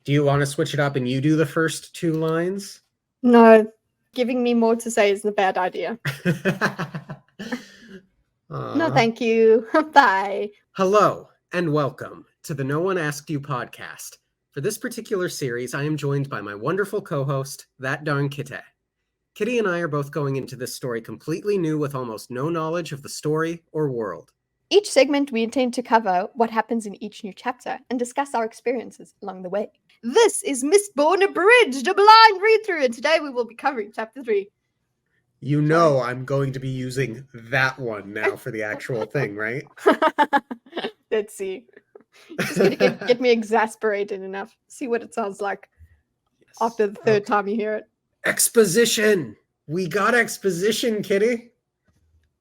Do you want to switch it up and you do the first two lines? No, giving me more to say is a bad idea. No, thank you. Bye. Hello and welcome to the No One Asked You podcast. For this particular series, I am joined by my wonderful co-host, ThatDarnKitteh. Kitty and I are both going into this story completely new with almost no knowledge of the story or world. Each segment, we intend to cover what happens in each new chapter and discuss our experiences along the way. This is Mistborn Abridged, a blind read-through, and today we will be covering Chapter 3. You know I'm going to be using that one now for the actual thing, right? Let's see. Just gonna get me exasperated enough. See what it sounds like after the third time you hear it. Exposition! We got exposition, Kitty.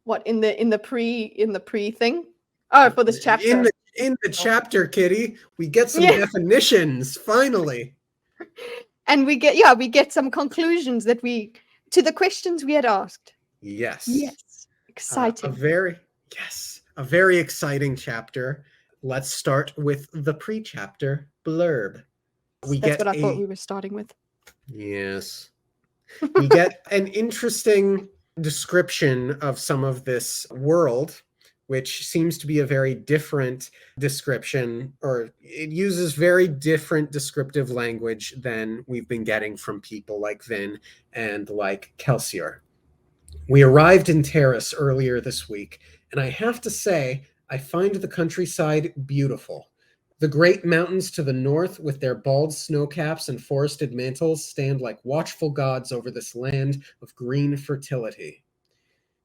What, in the pre thing? Oh, for this chapter. In the chapter, Kitty, we get some definitions, finally. And we get some conclusions to the questions we had asked. Yes. Exciting. A very exciting chapter. Let's start with the pre-chapter blurb. That's what I thought we were starting with. Yes. We get an interesting description of some of this world, which seems to be a very different description, or it uses very different descriptive language than we've been getting from people like Vin and like Kelsier. We arrived in Terrace earlier this week, and I have to say, I find the countryside beautiful. The great mountains to the north, with their bald snowcaps and forested mantles, stand like watchful gods over this land of green fertility.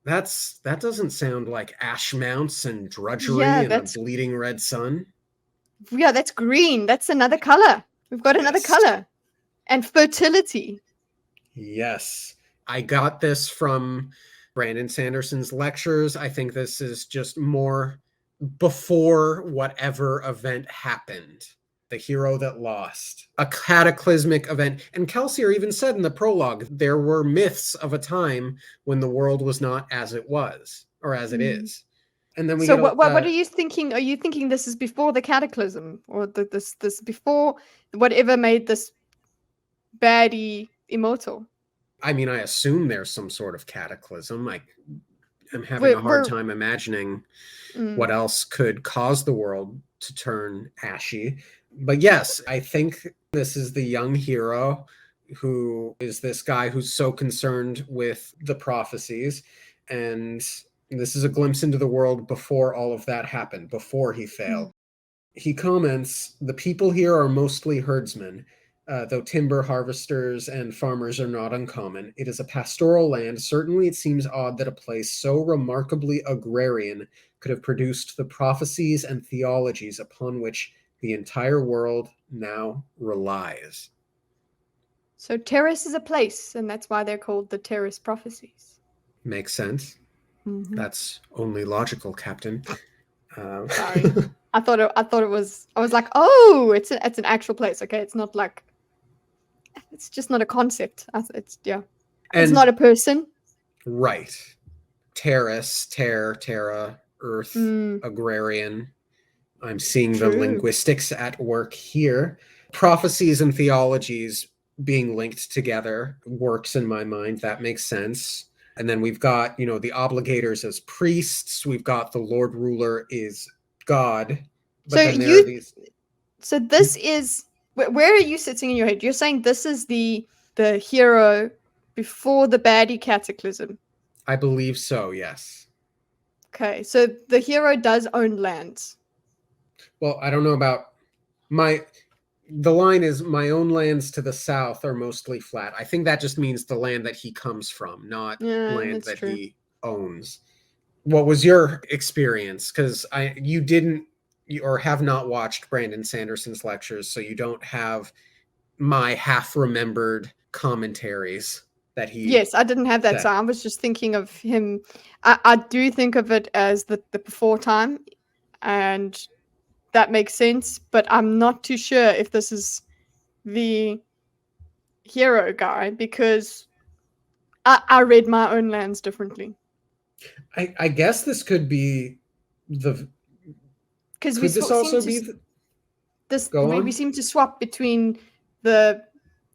That doesn't sound like ash mounts and drudgery and a bleeding red sun. Yeah, that's green. That's another color. We've got another color. And fertility. Yes. I got this from Brandon Sanderson's lectures. I think this is just more before whatever event happened. The hero that lost. A cataclysmic event. And Kelsier even said in the prologue, there were myths of a time when the world was not as it was, or as it is. And then what are you thinking? Are you thinking this is before the cataclysm? Or this before whatever made this baddie immortal? I mean, I assume there's some sort of cataclysm. I'm having a hard time imagining what else could cause the world to turn ashy. But yes, I think this is the young hero who is this guy who's so concerned with the prophecies. And this is a glimpse into the world before all of that happened, before he failed. He comments, the people here are mostly herdsmen. Though timber harvesters and farmers are not uncommon. It is a pastoral land. Certainly it seems odd that a place so remarkably agrarian could have produced the prophecies and theologies upon which the entire world now relies. So Terrace is a place, and that's why they're called the Terrace Prophecies. Makes sense. Mm-hmm. That's only logical, Captain. Sorry. I thought it was. I was like, oh, it's an actual place. Okay, it's not like. It's just not a concept. It's not a person. Right. Terrace, terra, earth, agrarian. I'm seeing the linguistics at work here. Prophecies and theologies being linked together works in my mind. That makes sense. And then we've got, the obligators as priests. We've got the Lord Ruler is God. But so this is... Where are you sitting in your head? You're saying this is the hero before the baddie cataclysm. I believe so, yes. Okay, so the hero does own lands. Well, I don't know about the line is, my own lands to the south are mostly flat. I think that just means the land that he comes from, not land that he owns. What was your experience? Because you didn't or have not watched Brandon Sanderson's lectures, so you don't have my half-remembered commentaries that he... Yes, I didn't have that, so I was just thinking of him. I do think of it as the before time, and that makes sense, but I'm not too sure if this is the hero guy, because I read my own lands differently. I guess this could be the... Could this also be... this Go we on. seem to swap between the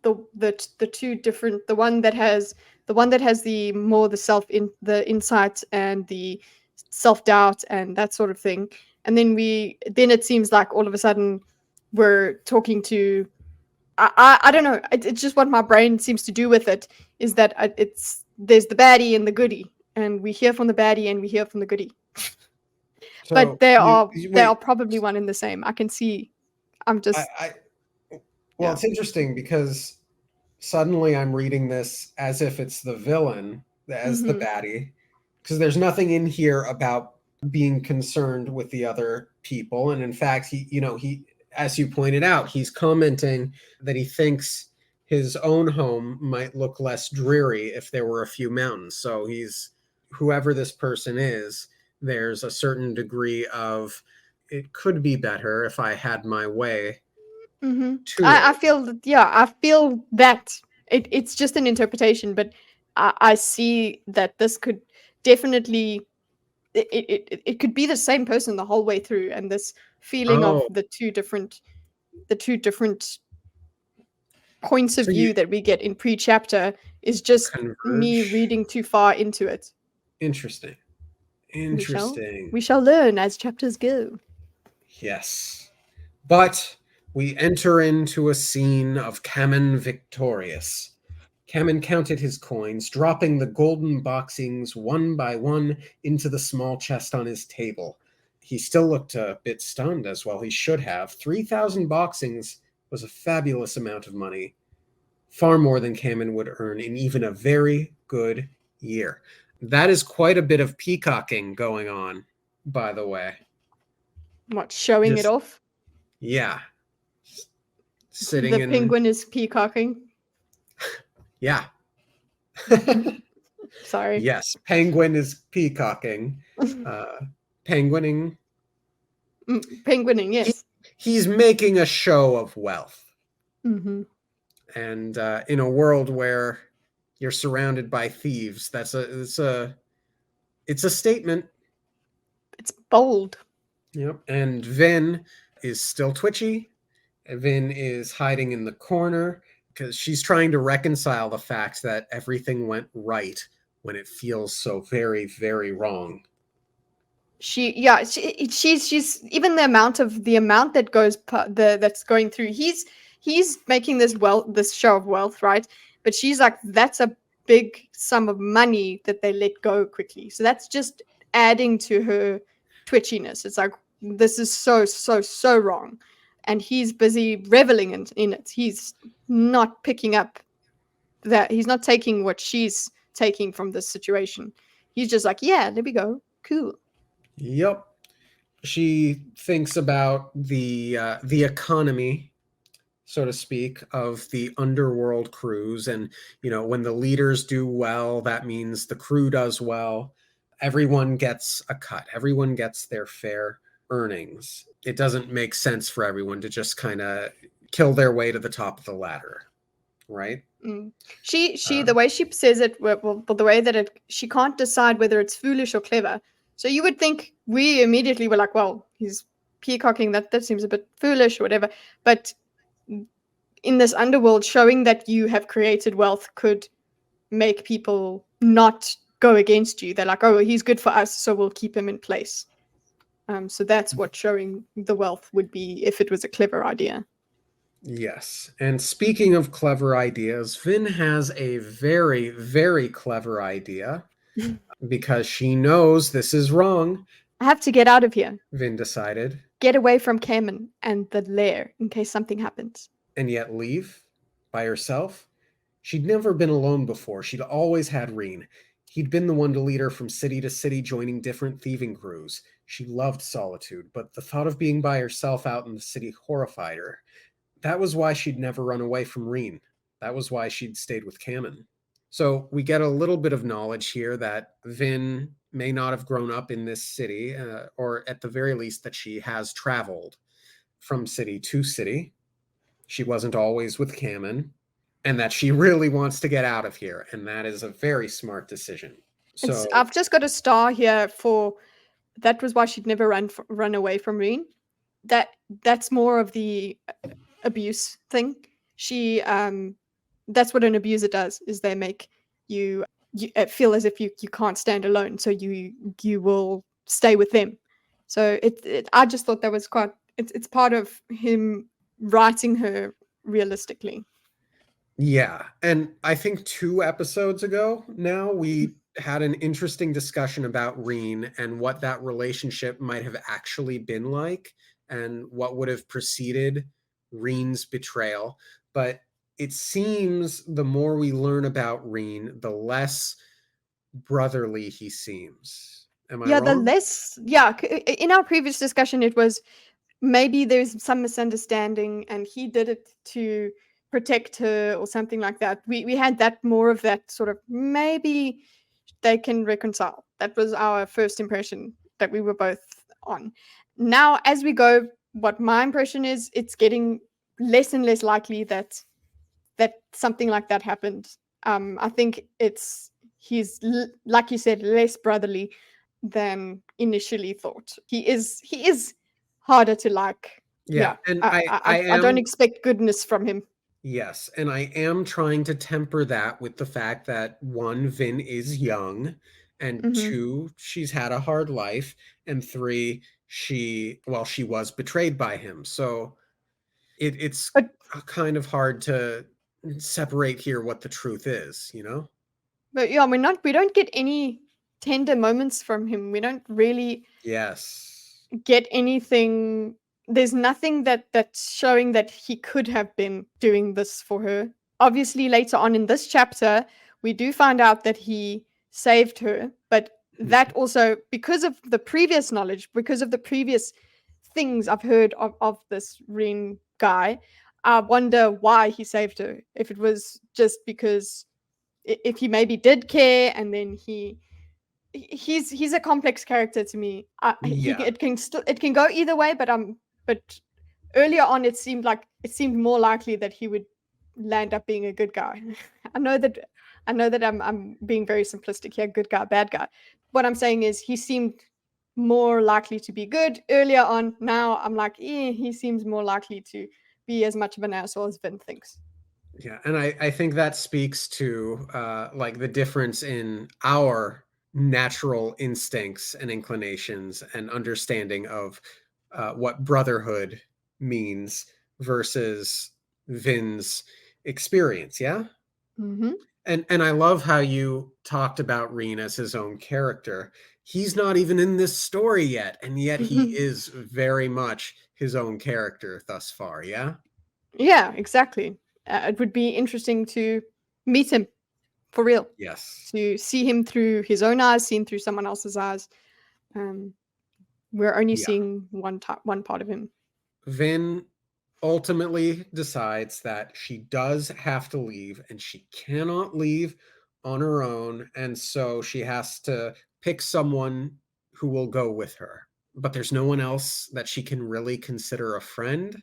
the two different, the one that has the more the the insight and the self-doubt and that sort of thing, and then it seems like all of a sudden we're talking to, I don't know, it's just what my brain seems to do with it, is that it's there's the baddie and the goodie, and we hear from the baddie and we hear from the goodie, but So you they wait. are probably one and the same. I can see. I'm just I well, Yeah. it's interesting because suddenly I'm reading this as if it's the villain, as the Mm-hmm. baddie, because there's nothing in here about being concerned with the other people. And in fact, he, as you pointed out, he's commenting that he thinks his own home might look less dreary if there were a few mountains. So whoever this person is, there's a certain degree of it could be better if I had my way Mm-hmm. to I it. feel yeah, I feel that it's just an interpretation, but I see that this could definitely it could be the same person the whole way through, and this feeling of Oh, the two different points of so you view that we get in pre-chapter is just me converge. reading too far into it. Interesting. We shall Interesting. we shall learn as chapters go. Yes. But we enter into a scene of Kamen victorious. Kamen counted his coins, dropping the golden boxings one by one into the small chest on his table. He still looked a bit stunned, as well he should have. 3,000 boxings was a fabulous amount of money, far more than Kamen would earn in even a very good year. That is quite a bit of peacocking going on, by the way. What, showing it Just, off? yeah, sitting The in, penguin is peacocking. yeah. Sorry. Yes, penguin is peacocking, uh, penguining. Penguining, He, yes. he's making a show of wealth. Mm-hmm. And in a world where you're surrounded by thieves, it's a statement. It's bold. Yep. And Vin is still twitchy. Vin is hiding in the corner because she's trying to reconcile the fact that everything went right when it feels so very, very wrong. She's even the amount that that's going through. He's making this show of wealth, right? But she's like, that's a big sum of money that they let go quickly. So that's just adding to her twitchiness. It's like, this is so wrong, and he's busy reveling in it. He's not picking up that he's not taking what she's taking from this situation. He's just like, yeah, there we go, cool. Yep. She thinks about the economy, so to speak, of the underworld crews, and when the leaders do well, that means the crew does well. Everyone gets a cut. Everyone gets their fair earnings. It doesn't make sense for everyone to just kind of kill their way to the top of the ladder, right? She the way she says it, well, the way that she can't decide whether it's foolish or clever. So you would think we immediately were like, well, he's peacocking. That seems a bit foolish or whatever. But in this underworld, showing that you have created wealth could make people not go against you. They're like, oh, he's good for us, so we'll keep him in place. So that's what showing the wealth would be if it was a clever idea. Yes. And speaking of clever ideas, Vin has a very, very clever idea because she knows this is wrong. I have to get out of here. Vin decided. Get away from Kamen and the lair in case something happens. And yet leave by herself? She'd never been alone before. She'd always had Reen. He'd been the one to lead her from city to city, joining different thieving crews. She loved solitude, but the thought of being by herself out in the city horrified her. That was why she'd never run away from Reen. That was why she'd stayed with Kamen. So we get a little bit of knowledge here that Vin may not have grown up in this city, or at the very least that she has traveled from city to city. She wasn't always with Kamen, and that she really wants to get out of here, and that is a very smart decision. So I've just got a star here for that was why she'd never run away from Reen. that's more of the abuse thing. She that's what an abuser does, is they make you feel as if you can't stand alone, so you will stay with them. So I just thought that was quite, it's part of him writing her realistically. Yeah. And I think 2 episodes ago now, we had an interesting discussion about Reen and what that relationship might have actually been like and what would have preceded Reen's betrayal. But it seems the more we learn about Reen, the less brotherly he seems. Am I Yeah, the wrong? less, yeah, in our previous discussion, it was maybe there's some misunderstanding and he did it to protect her or something like that. We had that, more of that sort of, maybe they can reconcile. That was our first impression that we were both on. Now, as we go, what my impression is, it's getting less and less likely that something like that happened. I think like you said, less brotherly than initially thought. He is harder to like. Yeah. Yeah, And I I I, I I don't am expect goodness from him. Yes, and I am trying to temper that with the fact that one, Vin is young, and Hmm. two, she's had a hard life, and three, she was betrayed by him. So it's But kind of hard to separate here what the truth is, you know? yeah, we don't get any tender moments from him. We don't really Yes. get anything. There's nothing that's showing that he could have been doing this for her. Obviously, later on in this chapter, we do find out that he saved her, but that also, because of the previous knowledge, because of the previous things I've heard of this Ren guy, I wonder why he saved her. If it was just because, if he maybe did care, and then he's a complex character to me. Yeah. It can go either way, but earlier on it seemed more likely that he would land up being a good guy. I know that I'm being very simplistic here, good guy, bad guy. What I'm saying is he seemed more likely to be good earlier on. Now I'm like, he seems more likely to be as much of an asshole as Vin thinks. Yeah, and I think that speaks to like the difference in our natural instincts and inclinations and understanding of what brotherhood means versus Vin's experience. Yeah, Hmm. and I love how you talked about Reen as his own character. He's not even in this story yet, and yet he is very much his own character thus far. Yeah. Yeah, exactly. It would be interesting to meet him for real, Yes. to see him through his own eyes, see him through someone else's eyes. Um, we're only Yeah. seeing one part of him. Vin ultimately decides that she does have to leave and she cannot leave on her own. And so she has to pick someone who will go with her. But there's no one else that she can really consider a friend.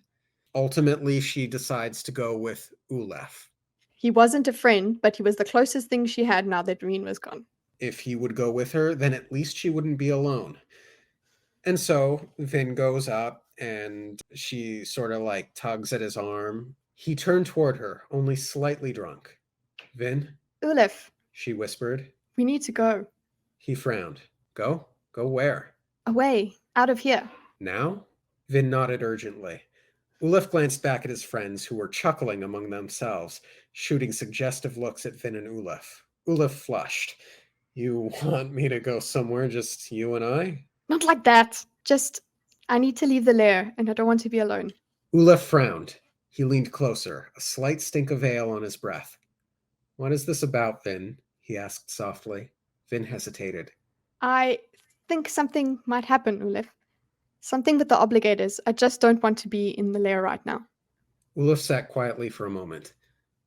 Ultimately, she decides to go with Ulef. He wasn't a friend, but he was the closest thing she had now that Reen was gone. If he would go with her, then at least she wouldn't be alone. And so Vin goes up and she sort of like tugs at his arm. He turned toward her, only slightly drunk. Vin, Ulef, she whispered. we need to go. He frowned. Go? Go where? Away, out of here. Now? Vin nodded urgently. Ulef glanced back at his friends, who were chuckling among themselves, shooting suggestive looks at Vin and Ulef. Ulef flushed. You want me to go somewhere, just you and I? Not like that. Just, I need to leave the lair, and I don't want to be alone. Ulef frowned. He leaned closer, a slight stink of ale on his breath. What is this about, Vin? He asked softly. Vin hesitated. I think something might happen, Ulef. Something with the obligators. I just don't want to be in the lair right now. Ulef sat quietly for a moment.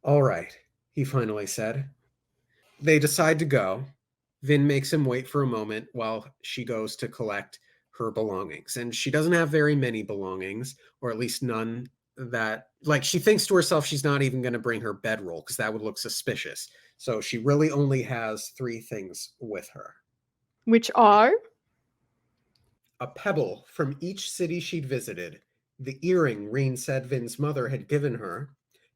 All right, he finally said. They decide to go. Vin makes him wait for a moment while she goes to collect her belongings. And she doesn't have very many belongings, or at least none that, like, she thinks to herself she's not even going to bring her bedroll because that would look suspicious. So she really only has 3 things with her. Which are? A pebble from each city she'd visited, the earring Reen said Vin's mother had given her,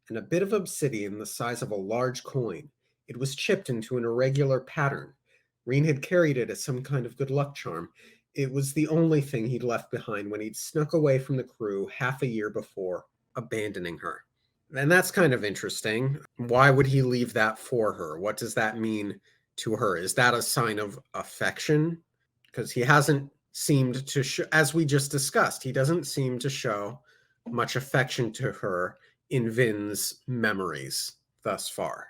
and a bit of obsidian the size of a large coin. It was chipped into an irregular pattern. Reen had carried it as some kind of good luck charm. It was the only thing he'd left behind when he'd snuck away from the crew half a year before, abandoning her. And that's kind of interesting. Why would he leave that for her? What does that mean to her? Is that a sign of affection? Because he hasn't seemed to show, as we just discussed, he doesn't seem to show much affection to her in Vin's memories thus far.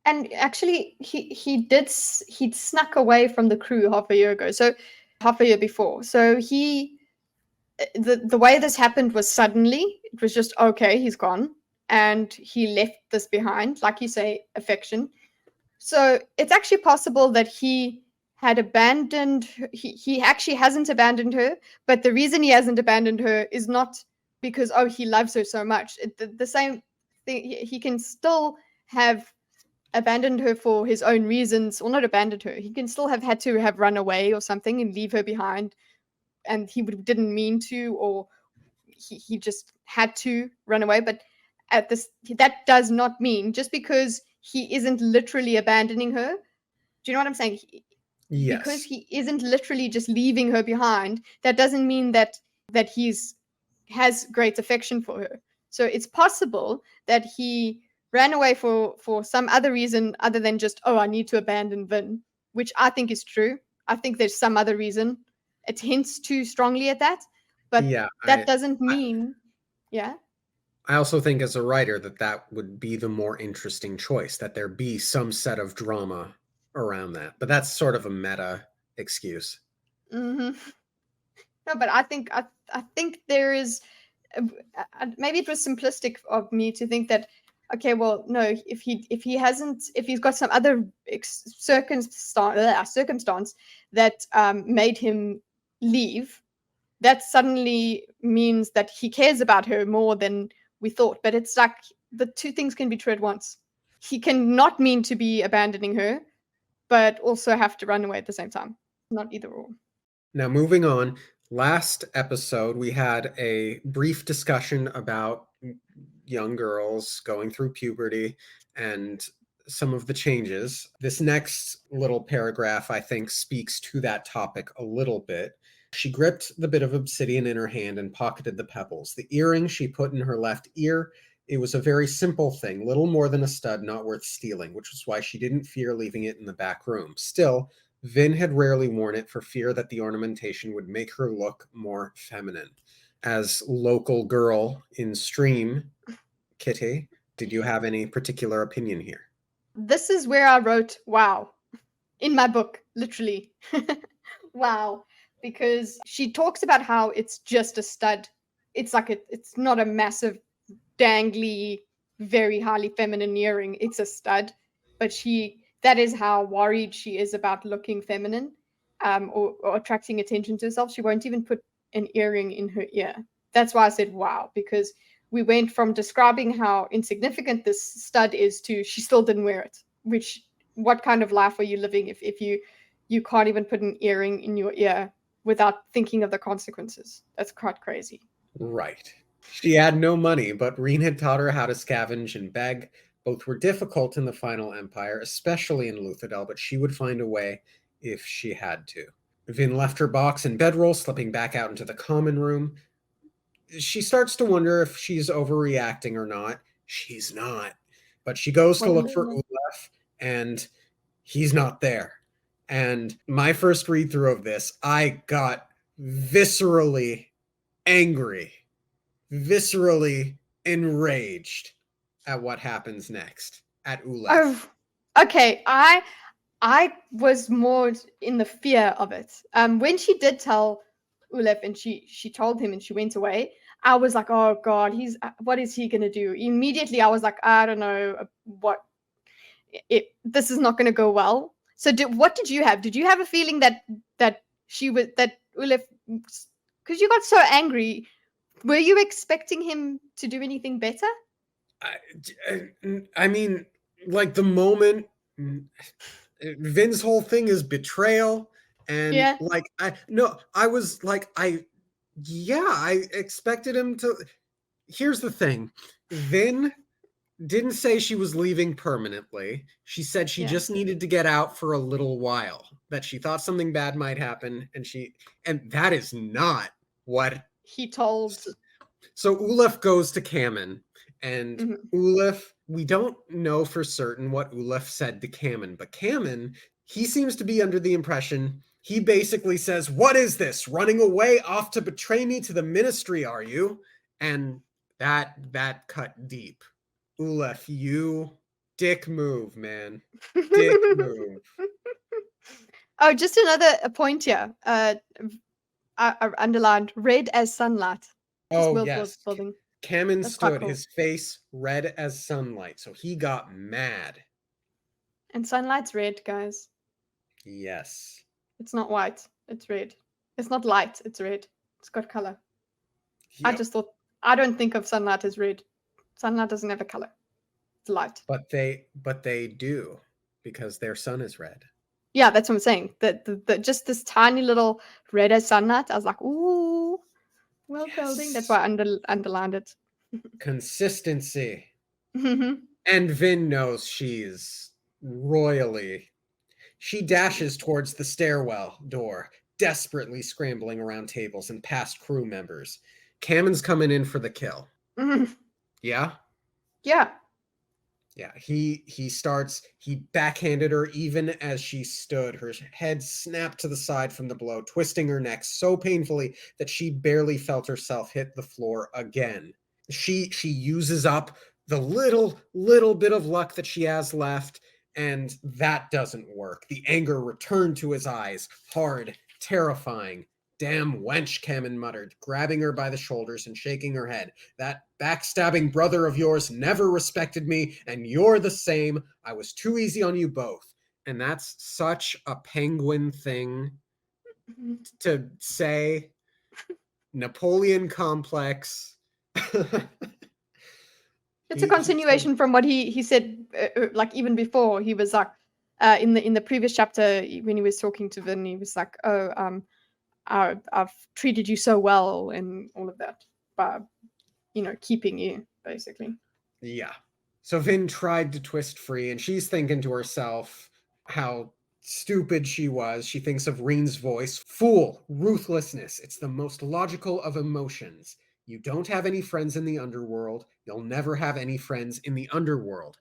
And actually, he'd snuck away from the crew half a year ago, so half a year before. So the way this happened was suddenly. It was just, okay, he's gone, and he left this behind, like you say, affection. So it's actually possible that he had abandoned, he actually hasn't abandoned her, but the reason he hasn't abandoned her is not because, oh, he loves her so much. The same thing, he can still have abandoned her for his own reasons, or not abandoned her. He can still have had to have run away or something and leave her behind, and he didn't mean to, or he just had to run away. But at this, that does not mean, just because he isn't literally abandoning her. Do you know what I'm saying? Yes. Because he isn't literally just leaving her behind, that doesn't mean that he's has great affection for her. So it's possible that he ran away for some other reason other than just, oh, I need to abandon Vin, which I think is true. I think there's some other reason. It hints too strongly at that, but yeah, that doesn't mean, yeah. I also think as a writer that would be the more interesting choice, that there be some set of drama around that. But that's sort of a meta excuse. Mm-hmm. No, but I think there is, maybe it was simplistic of me to think that, okay, well, no, if he's got some other circumstance that made him leave, that suddenly means that he cares about her more than we thought. But it's like the two things can be true at once. He can not mean to be abandoning her, but also have to run away at the same time. Not either or. Now, moving on, last episode we had a brief discussion about young girls going through puberty and some of the changes. This next little paragraph, I think, speaks to that topic a little bit. She gripped the bit of obsidian in her hand and pocketed the pebbles. The earring she put in her left ear. It was a very simple thing, little more than a stud, not worth stealing, which was why she didn't fear leaving it in the back room. Still, Vin had rarely worn it for fear that the ornamentation would make her look more feminine. As local girl in stream, Kitty, did you have any particular opinion here? This is where I wrote, wow, in my book, literally. Wow. Because she talks about how it's just a stud. It's like it's not a massive, dangly, very highly feminine earring. It's a stud. But that is how worried she is about looking feminine, or attracting attention to herself. She won't even put an earring in her ear. That's why I said wow, because we went from describing how insignificant this stud is to she still didn't wear it. Which, what kind of life are you living if you can't even put an earring in your ear without thinking of the consequences? That's quite crazy. Right. She had no money, but Reen had taught her how to scavenge and beg. Both were difficult in the Final Empire, especially in Luthadel, but she would find a way if she had to. Vin left her box and bedroll, slipping back out into the common room. She starts to wonder if she's overreacting or not. She's not. But she goes to look for Ulef, and he's not there. And my first read through of this, I got viscerally angry, viscerally enraged at what happens next at Ulef. Oh, okay. I was more in the fear of it. When she did tell Ulef and she told him and she went away, I was like, oh God, what is he gonna do? Immediately, I was like, I don't know what. This is not gonna go well. So, what did you have? Did you have a feeling that Ulef, because you got so angry, were you expecting him to do anything better? I mean, like the moment Vin's whole thing is betrayal. And Yeah. like, I was like, I expected him to. Here's the thing. Vin didn't say she was leaving permanently. She said she Yeah. just needed to get out for a little while, that she thought something bad might happen, and that is not what. He told. So Ulef goes to Kamen, and Mhm. Ulef, we don't know for certain what Ulef said to Kamen, but Kamen, he seems to be under the impression, he basically says, "What is this? Running away off to betray me to the ministry, are you?" And that cut deep. Ulef, you dick move, man. Dick move. Oh, just another point here. I underlined red as sunlight. Just Oh, world yes. building. Kamen That's quite stood, cool. his face red as sunlight, so he got mad. And sunlight's red, guys. Yes. It's not white. It's red. It's not light. It's red. It's got color. I Yep. just thought. I don't think of sunlight as red. Sunlight doesn't have a color. It's light. But they do, because their sun is red. Yeah, that's what I'm saying. The just this tiny little red as sunlight. I was like, ooh, world building. That's Yes. why I underlined it. Consistency. Mhm. And Vin knows she's royally. She dashes towards the stairwell door, desperately scrambling around tables and past crew members. Kamen's coming in for the kill. Mhm. Yeah? Yeah. Yeah, he backhanded her even as she stood. Her head snapped to the side from the blow, twisting her neck so painfully that she barely felt herself hit the floor again. She uses up the little bit of luck that she has left, and that doesn't work. The anger returned to his eyes, hard, terrifying. "Damn wench," Kamen muttered, grabbing her by the shoulders and shaking her head. "That backstabbing brother of yours never respected me, and you're the same. I was too easy on you both." And that's such a penguin thing to say. Napoleon complex. It's a He said, continuation from what he said, like even before. He was like, in the previous chapter when he was talking to Vin, he was like, "Oh, I've treated you so well and all of that by keeping you basically." yeah. So Vin tried to twist free, and she's thinking to herself how stupid she was. She thinks of Reen's voice. "Fool, ruthlessness. It's the most logical of emotions. You don't have any friends in the underworld. You'll never have any friends in the underworld."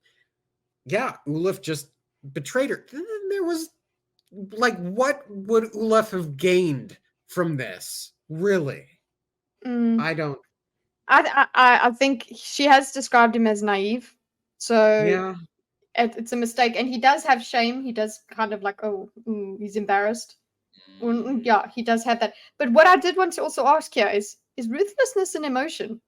Yeah, Ulef just betrayed her. There was, like, what would Ulef have gained from this? Really? Mm. I don't. I think she has described him as naive, so Yeah. it's a mistake. And he does have shame. He does kind of like, oh, he's embarrassed. Yeah, he does have that. But what I did want to also ask here is ruthlessness an emotion?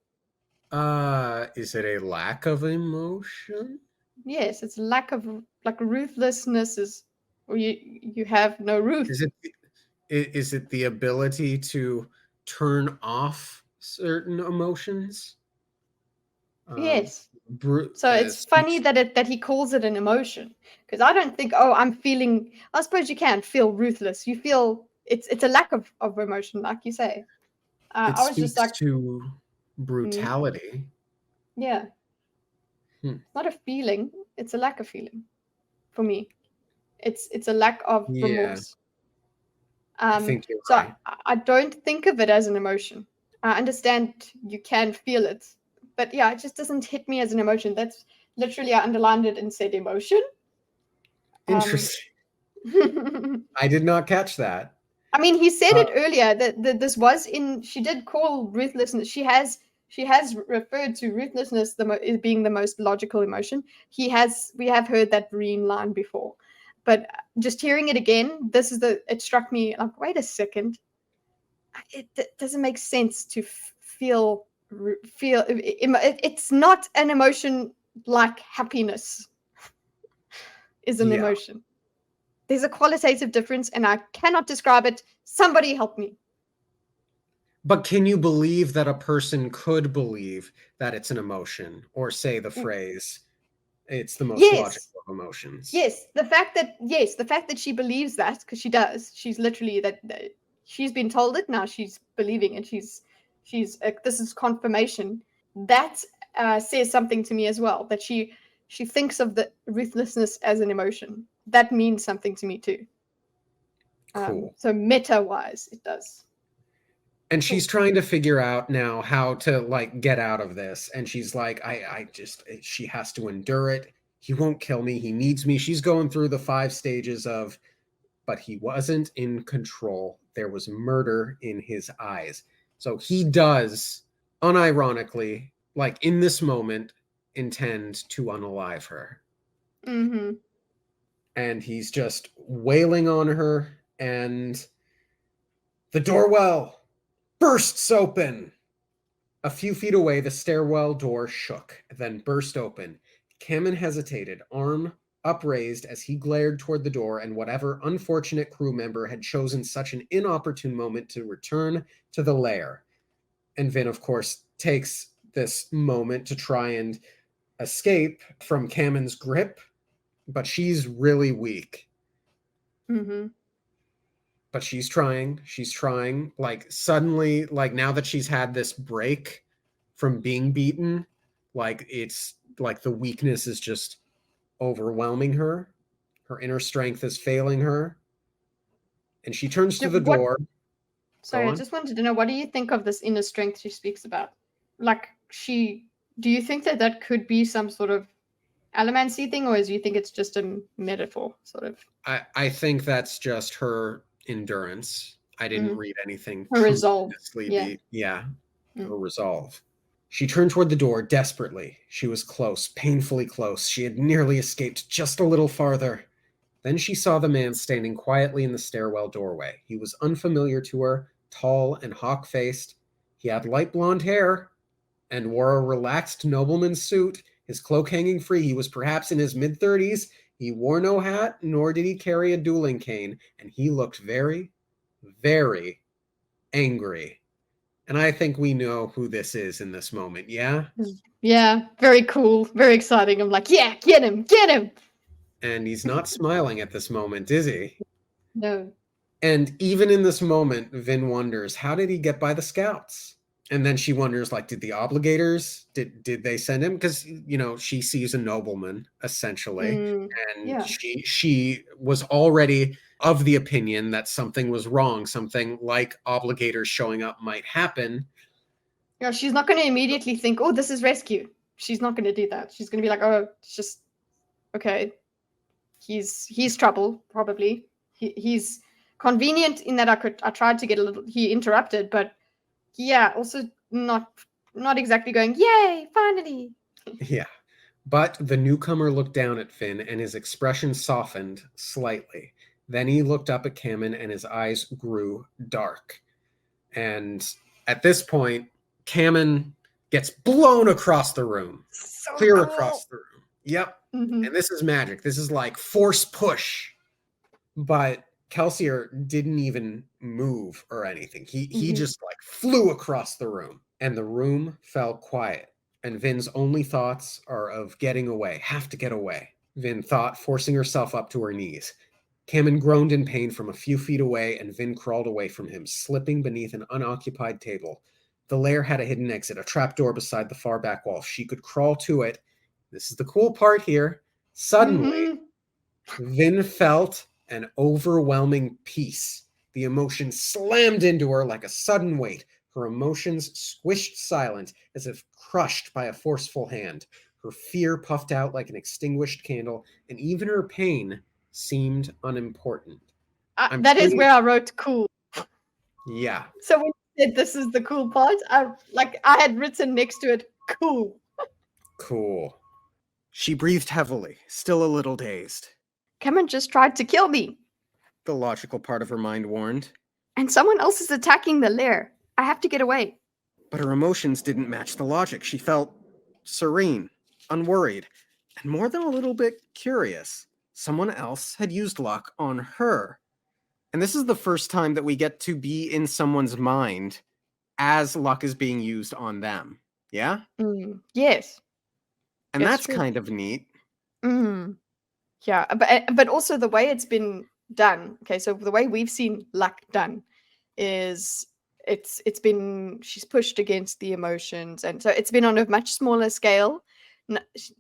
Is it a lack of emotion? Yes, it's lack of, like, ruthlessness is, or you have no ruth. Is it is it the ability to turn off certain emotions? Um, Yes. bru- So uh, it's funny that he calls it an emotion, because I don't think, oh, I'm feeling. I suppose you can feel ruthless. You feel it's a lack of emotion, like you say. it I was just speaks like, to mm, brutality. yeah, Hmm. it's not a feeling. It's a lack of feeling for me. It's a lack of Yeah, remorse. I think you're So right. I don't think of it as an emotion. I understand you can feel it, but yeah, it just doesn't hit me as an emotion. That's literally, I underlined it and said emotion. Um, Interesting. I did not catch that. I mean, he said Uh, it earlier that this was in. She did call ruthlessness. She has referred to ruthlessness as being the most logical emotion. We have heard that Breen line before, but just hearing it again, it struck me like, wait a second, it doesn't make sense to feel. It's not an emotion like happiness is an yeah. emotion. There's a qualitative difference, and I cannot describe it. Somebody help me. But can you believe that a person could believe that it's an emotion, or say the phrase, "It's the most logical Yes. emotions. Yes, the fact that she believes that, because she does. She's literally that she's been told it, now she's believing it. She's this is confirmation. That says something to me as well. That she thinks of the ruthlessness as an emotion. That means something to me too. Cool. So meta wise, it does. And she's trying to figure out now how to like get out of this. And she's like, she has to endure it. He won't kill me. He needs me. She's going through the 5 stages of, but he wasn't in control. There was murder in his eyes. So he does, unironically, like in this moment, intend to unalive her. Mm-hmm. And he's just wailing on her, and the doorwell bursts open. A few feet away, the stairwell door shook, then burst open. Kamen hesitated, arm upraised as he glared toward the door and whatever unfortunate crew member had chosen such an inopportune moment to return to the lair. And Vin, of course, takes this moment to try and escape from Kamen's grip, but she's really weak. Mm-hmm. But she's trying. Like, suddenly, like, now that she's had this break from being beaten, like, it's like the weakness is just overwhelming her. Her inner strength is failing her. And she turns to the door. Sorry, I just wanted to know, what do you think of this inner strength she speaks about? Like, do you think that could be some sort of allomancy thing, or do you think it's just a metaphor, sort of? I think that's just her endurance. I didn't read anything. Her resolve. Yeah. Her resolve. She turned toward the door desperately. She was close, painfully close. She had nearly escaped just a little farther. Then she saw the man standing quietly in the stairwell doorway. He was unfamiliar to her, tall and hawk-faced. He had light blonde hair and wore a relaxed nobleman's suit, his cloak hanging free. He was perhaps in his mid-30s. He wore no hat, nor did he carry a dueling cane, and he looked very, very angry. And I think we know who this is in this moment, yeah? Yeah, very cool, very exciting. I'm like, yeah, get him, get him! And he's not smiling at this moment, is he? No. And even in this moment, Vin wonders, how did he get by the scouts? And then she wonders, like, did the obligators, did they send him? Because, you know, she sees a nobleman, essentially. And she was already of the opinion that something was wrong, something like obligators showing up might happen. Yeah, she's not going to immediately think, oh, this is rescue. She's not going to do that. She's going to be like, oh, it's just, okay. He's trouble, probably. He's convenient in that I tried to get he interrupted, but yeah, also not exactly going, yay, finally. Yeah. But the newcomer looked down at Finn and his expression softened slightly. Then he looked up at Kamen and his eyes grew dark. And at this point, Kamen gets blown across the room. So clear cool. Across the room. Yep. Mm-hmm. And this is magic. This is like force push. But Kelsier didn't even move or anything. He just like flew across the room. And the room fell quiet. And Vin's only thoughts are of getting away. Have to get away. Vin thought, forcing herself up to her knees. Kamen groaned in pain from a few feet away, and Vin crawled away from him, slipping beneath an unoccupied table. The lair had a hidden exit, a trapdoor beside the far back wall. She could crawl to it. This is the cool part here. Suddenly, Vin felt an overwhelming peace. The emotion slammed into her like a sudden weight. Her emotions squished silent, as if crushed by a forceful hand. Her fear puffed out like an extinguished candle, and even her pain seemed unimportant. That is where I wrote cool. Yeah. So when you said this is the cool part, I had written next to it, cool. Cool. She breathed heavily, still a little dazed. Kamen just tried to kill me, the logical part of her mind warned. And someone else is attacking the lair. I have to get away. But her emotions didn't match the logic. She felt serene, unworried, and more than a little bit curious. Someone else had used luck on her. And this is the first time that we get to be in someone's mind as luck is being used on them. Yeah? Yes. And that's kind of neat. Yeah, but also the way it's been done. Okay, so the way we've seen luck done is it's been she's pushed against the emotions, and so it's been on a much smaller scale.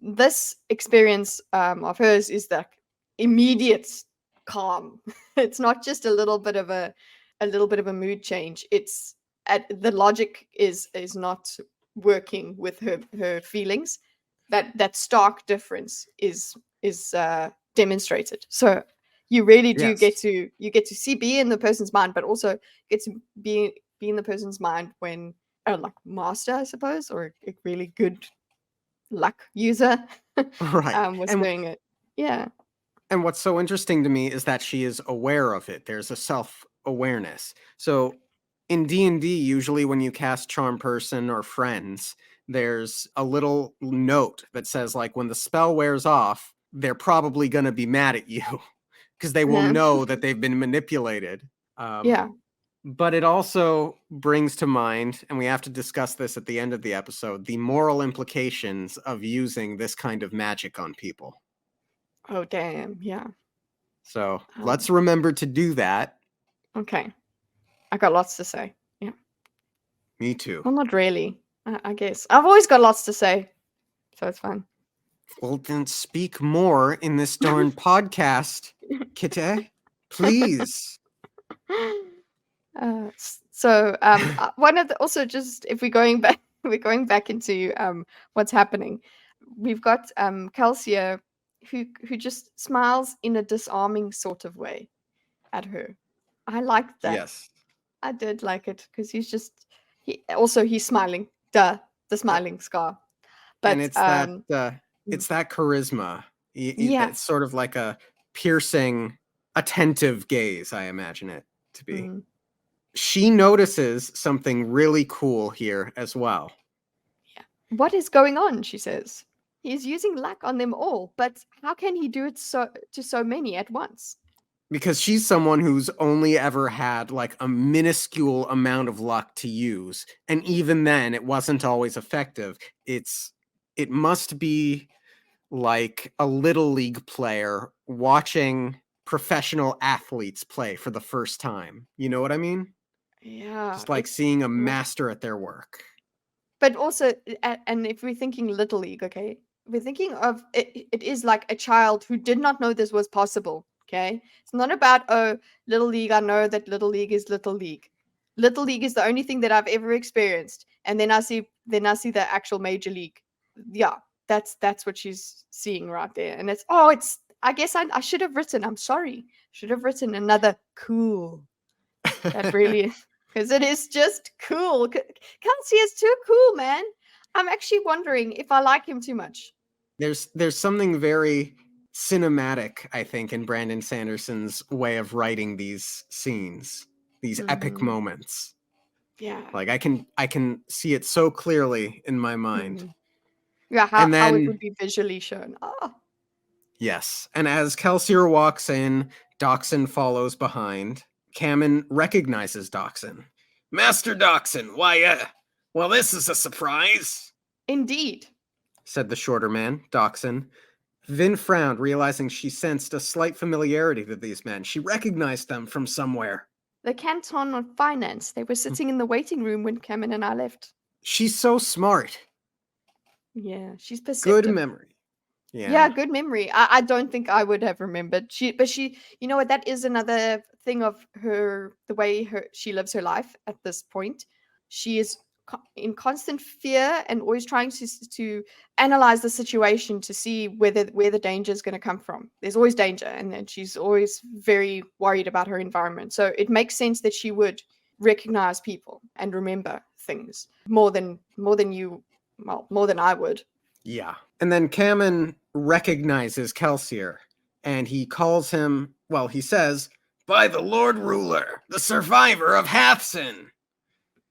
This experience of hers is the immediate calm. It's not just a little bit of a mood change. It's the logic is not working with her feelings. That stark difference is demonstrated. So you really do Yes. get to see be in the person's mind, but also get to be in the person's mind when a like master, I suppose, or a really good luck user Right. was And doing it. Yeah. and what's so interesting to me is that she is aware of it. There's a self-awareness. So in D&D, usually when you cast charm person or friends, there's a little note that says like when the spell wears off, they're probably going to be mad at you because they will Yeah. know that they've been manipulated. Um, Yeah. but it also brings to mind, and we have to discuss this at the end of the episode, the moral implications of using this kind of magic on people. Oh damn. Yeah. So let's Um, remember to do that. okay. I got lots to say. Yeah. Me too. Well, not really. I guess I've always got lots to say, so it's fine. Well, then speak more in this darn podcast, Kitteh. Please. One of the also just if we're going back we're going back into what's happening. We've got Calcia who just smiles in a disarming sort of way at her. I liked that. Yes. I did like it because he's smiling. Duh, the smiling scar. And But it's that charisma. yeah. It's sort of like a piercing, attentive gaze, I imagine it to be. Mm. She notices something really cool here as well. What is going on? She says. He's using luck on them all, but how can he do it to so many at once? Because she's someone who's only ever had like a minuscule amount of luck to use, and even then it wasn't always effective. It must be like a little league player watching professional athletes play for the first time. You know what I mean? Yeah, Just like seeing a master at their work. but also, and if we're thinking Little League, okay, we're thinking of it, it is like a child who did not know this was possible, okay? It's not about, oh, Little League, I know that Little League is Little League. Little League is the only thing that I've ever experienced. And then I see the actual Major League. Yeah, that's what she's seeing right there. And I guess I should have written, I'm sorry, should have written another cool. That really, because it is just cool. Kelsey is too cool, man. I'm actually wondering if I like him too much. There's something very cinematic, I think, in Brandon Sanderson's way of writing these scenes, these epic moments. Yeah. Like I can see it so clearly in my mind. Yeah, And how it then would be visually shown. Oh. yes, and as Kelsier walks in, Doxson follows behind. Kamen recognizes Doxson. Master Doxson, why, well, this is a surprise, Indeed. said the shorter man, Doxson. Vin frowned, realizing she sensed a slight familiarity to these men. She recognized them from somewhere. The Canton of Finance. They were sitting in the waiting room when Cameron and I left. She's so smart. Yeah, she's perceptive. Good memory. Yeah, good memory. I don't think I would have remembered. She, you know what? That is another thing of her, the way she lives her life at this point. She is in constant fear and always trying to analyze the situation to see where the danger is going to come from. There's always danger, and then she's always very worried about her environment. So it makes sense that she would recognize people and remember things more than I would. Yeah. And then Kamen recognizes Kelsier, and he calls him, well, he says, by the Lord Ruler, the survivor of Hathson.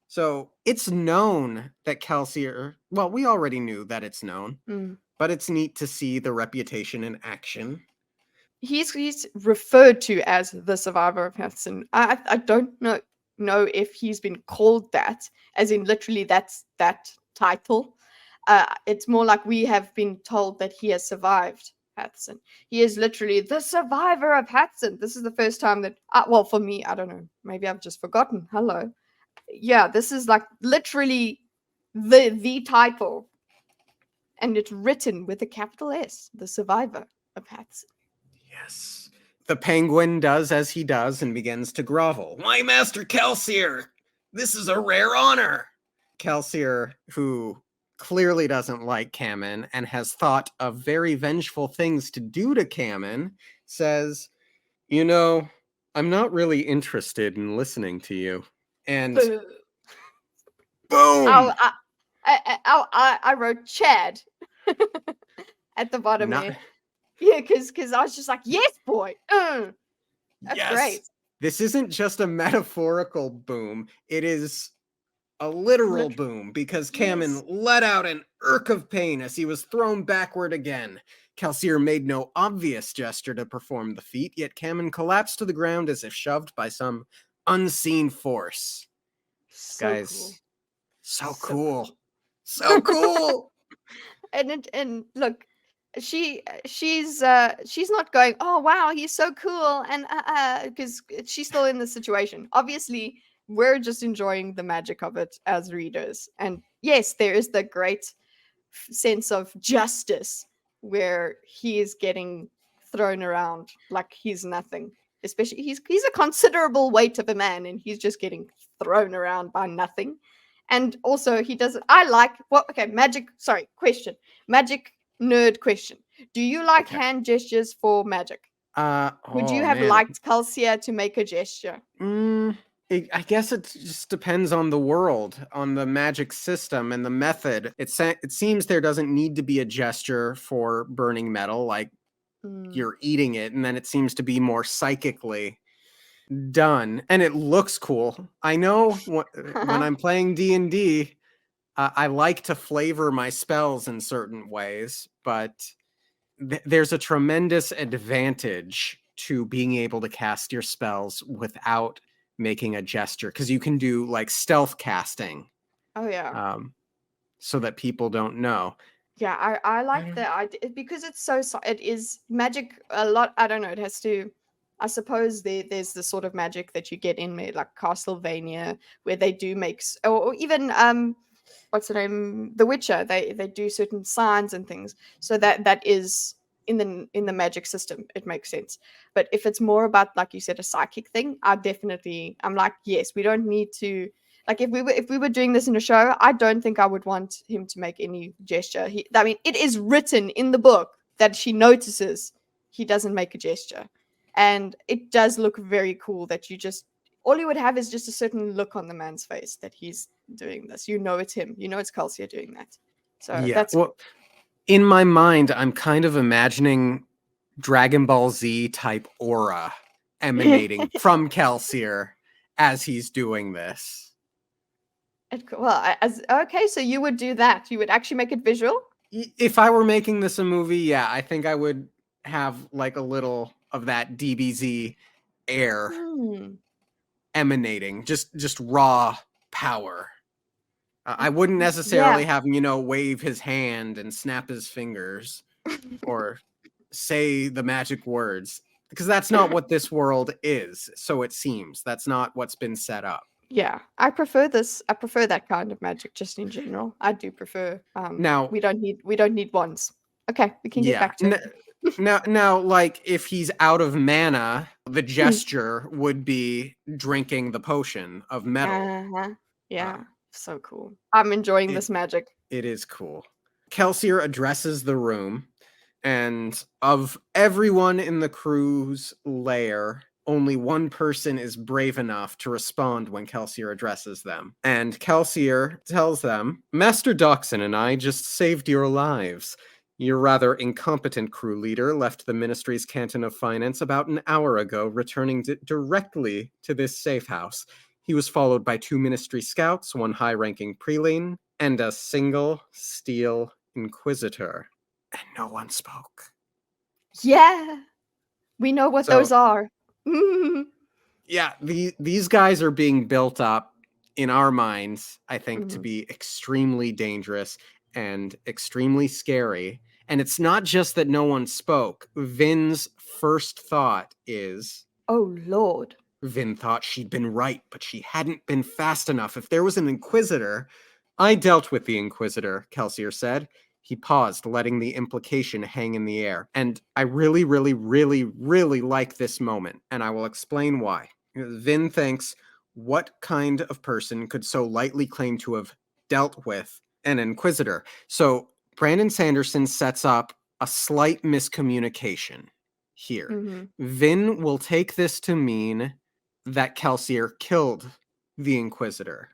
So it's known that Kelsier, well, we already knew that it's known, but it's neat to see the reputation in action. He's referred to as the survivor of Hathson. I don't know if he's been called that, as in literally that's that title. It's more like we have been told that he has survived Hathsin. He is literally the survivor of Hathsin. This is the first time that, well, for me, I don't know. Maybe I've just forgotten. Hello. Yeah, this is like literally the title. And it's written with a capital S, the survivor of Hathsin. Yes. The penguin does as he does and begins to grovel. My master Kelsier, this is a rare honor. Kelsier, who clearly doesn't like Kamen and has thought of very vengeful things to do to Kamen, says, you know, I'm not really interested in listening to you. And boom! I wrote Chad at the bottom there. Yeah, because I was just like, yes, boy. That's yes. Great. This isn't just a metaphorical boom. It is a literal boom, because Kamen let out an irk of pain as he was thrown backward again. Kelsier made no obvious gesture to perform the feat, yet Kamen collapsed to the ground as if shoved by some unseen force. So guys, cool. So cool. So cool. And look, she's not going, oh wow, he's so cool, and because she's still in the situation. Obviously, we're just enjoying the magic of it as readers. And yes, there is the great sense of justice where he is getting thrown around like he's nothing. Especially he's a considerable weight of a man, and he's just getting thrown around by nothing. And also he doesn't, I like what, okay, magic nerd question. Do you like hand gestures for magic? Would you have liked Kelsier to make a gesture? I guess it just depends on the world, on the magic system and the method. It seems there doesn't need to be a gesture for burning metal, like you're eating it, and then it seems to be more psychically done, and it looks cool. I know when I'm playing D&D, I like to flavor my spells in certain ways, but there's a tremendous advantage to being able to cast your spells without making a gesture, because you can do like stealth casting. Oh yeah. So that people don't know. Yeah, I like that idea, because it's so it is magic a lot. I don't know, it has to, I suppose there's the sort of magic that you get in like Castlevania, where they do make, or even what's the name, The Witcher, they do certain signs and things, so that is in the magic system. It makes sense. But if it's more about, like you said, a psychic thing, I'm like, yes, we don't need to, like, if we were doing this in a show, I don't think I would want him to make any gesture. I mean, it is written in the book that she notices he doesn't make a gesture, and it does look very cool that all you would have is just a certain look on the man's face that he's doing this. You know it's him. You know it's Kelsier doing that. So yeah, that's well, in my mind, I'm kind of imagining Dragon Ball Z type aura emanating from Kelsier as he's doing this. Well, okay, so you would do that. You would actually make it visual? If I were making this a movie, yeah, I think I would have like a little of that DBZ air emanating, just raw power. I wouldn't necessarily have him, wave his hand and snap his fingers or say the magic words, because that's not what this world is. So it seems that's not what's been set up. Yeah, I prefer this. I prefer that kind of magic just in general. I do prefer. Now we don't need wands. Okay, we can get back to it. Now, like if he's out of mana, the gesture would be drinking the potion of metal. Yeah, so cool. I'm enjoying this magic. It is cool. Kelsier addresses the room, and of everyone in the crew's lair, only one person is brave enough to respond when Kelsier addresses them. And Kelsier tells them, Master Dachshund and I just saved your lives. Your rather incompetent crew leader left the Ministry's Canton of Finance about an hour ago, returning directly to this safe house. He was followed by 2 Ministry scouts, 1 high-ranking preline, and a single steel inquisitor. And no one spoke. Yeah, we know what those are. Yeah, these guys are being built up in our minds, I think, to be extremely dangerous and extremely scary. And it's not just that no one spoke. Vin's first thought is, oh, Lord. Vin thought she'd been right, but she hadn't been fast enough. If there was an Inquisitor... I dealt with the Inquisitor, Kelsier said. He paused, letting the implication hang in the air. And I really, really, really, really like this moment, and I will explain why. Vin thinks, what kind of person could so lightly claim to have dealt with an Inquisitor? So Brandon Sanderson sets up a slight miscommunication here. Mm-hmm. Vin will take this to mean that Kelsier killed the Inquisitor,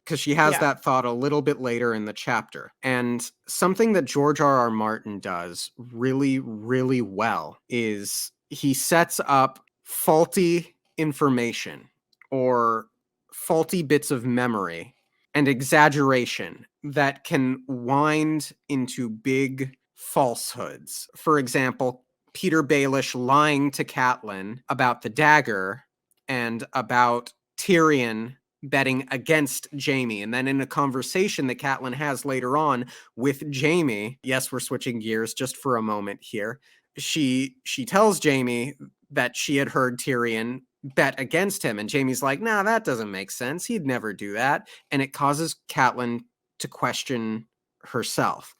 because she has that thought a little bit later in the chapter. And something that George R.R. Martin does really, really well is he sets up faulty information or faulty bits of memory and exaggeration that can wind into big falsehoods. For example, Peter Baelish lying to Catelyn about the dagger and about Tyrion betting against Jaime. And then in a conversation that Catelyn has later on with Jaime, yes, we're switching gears just for a moment here, she tells Jaime that she had heard Tyrion bet against him, and Jaime's like, nah, that doesn't make sense. He'd never do that. And it causes Catelyn to question herself.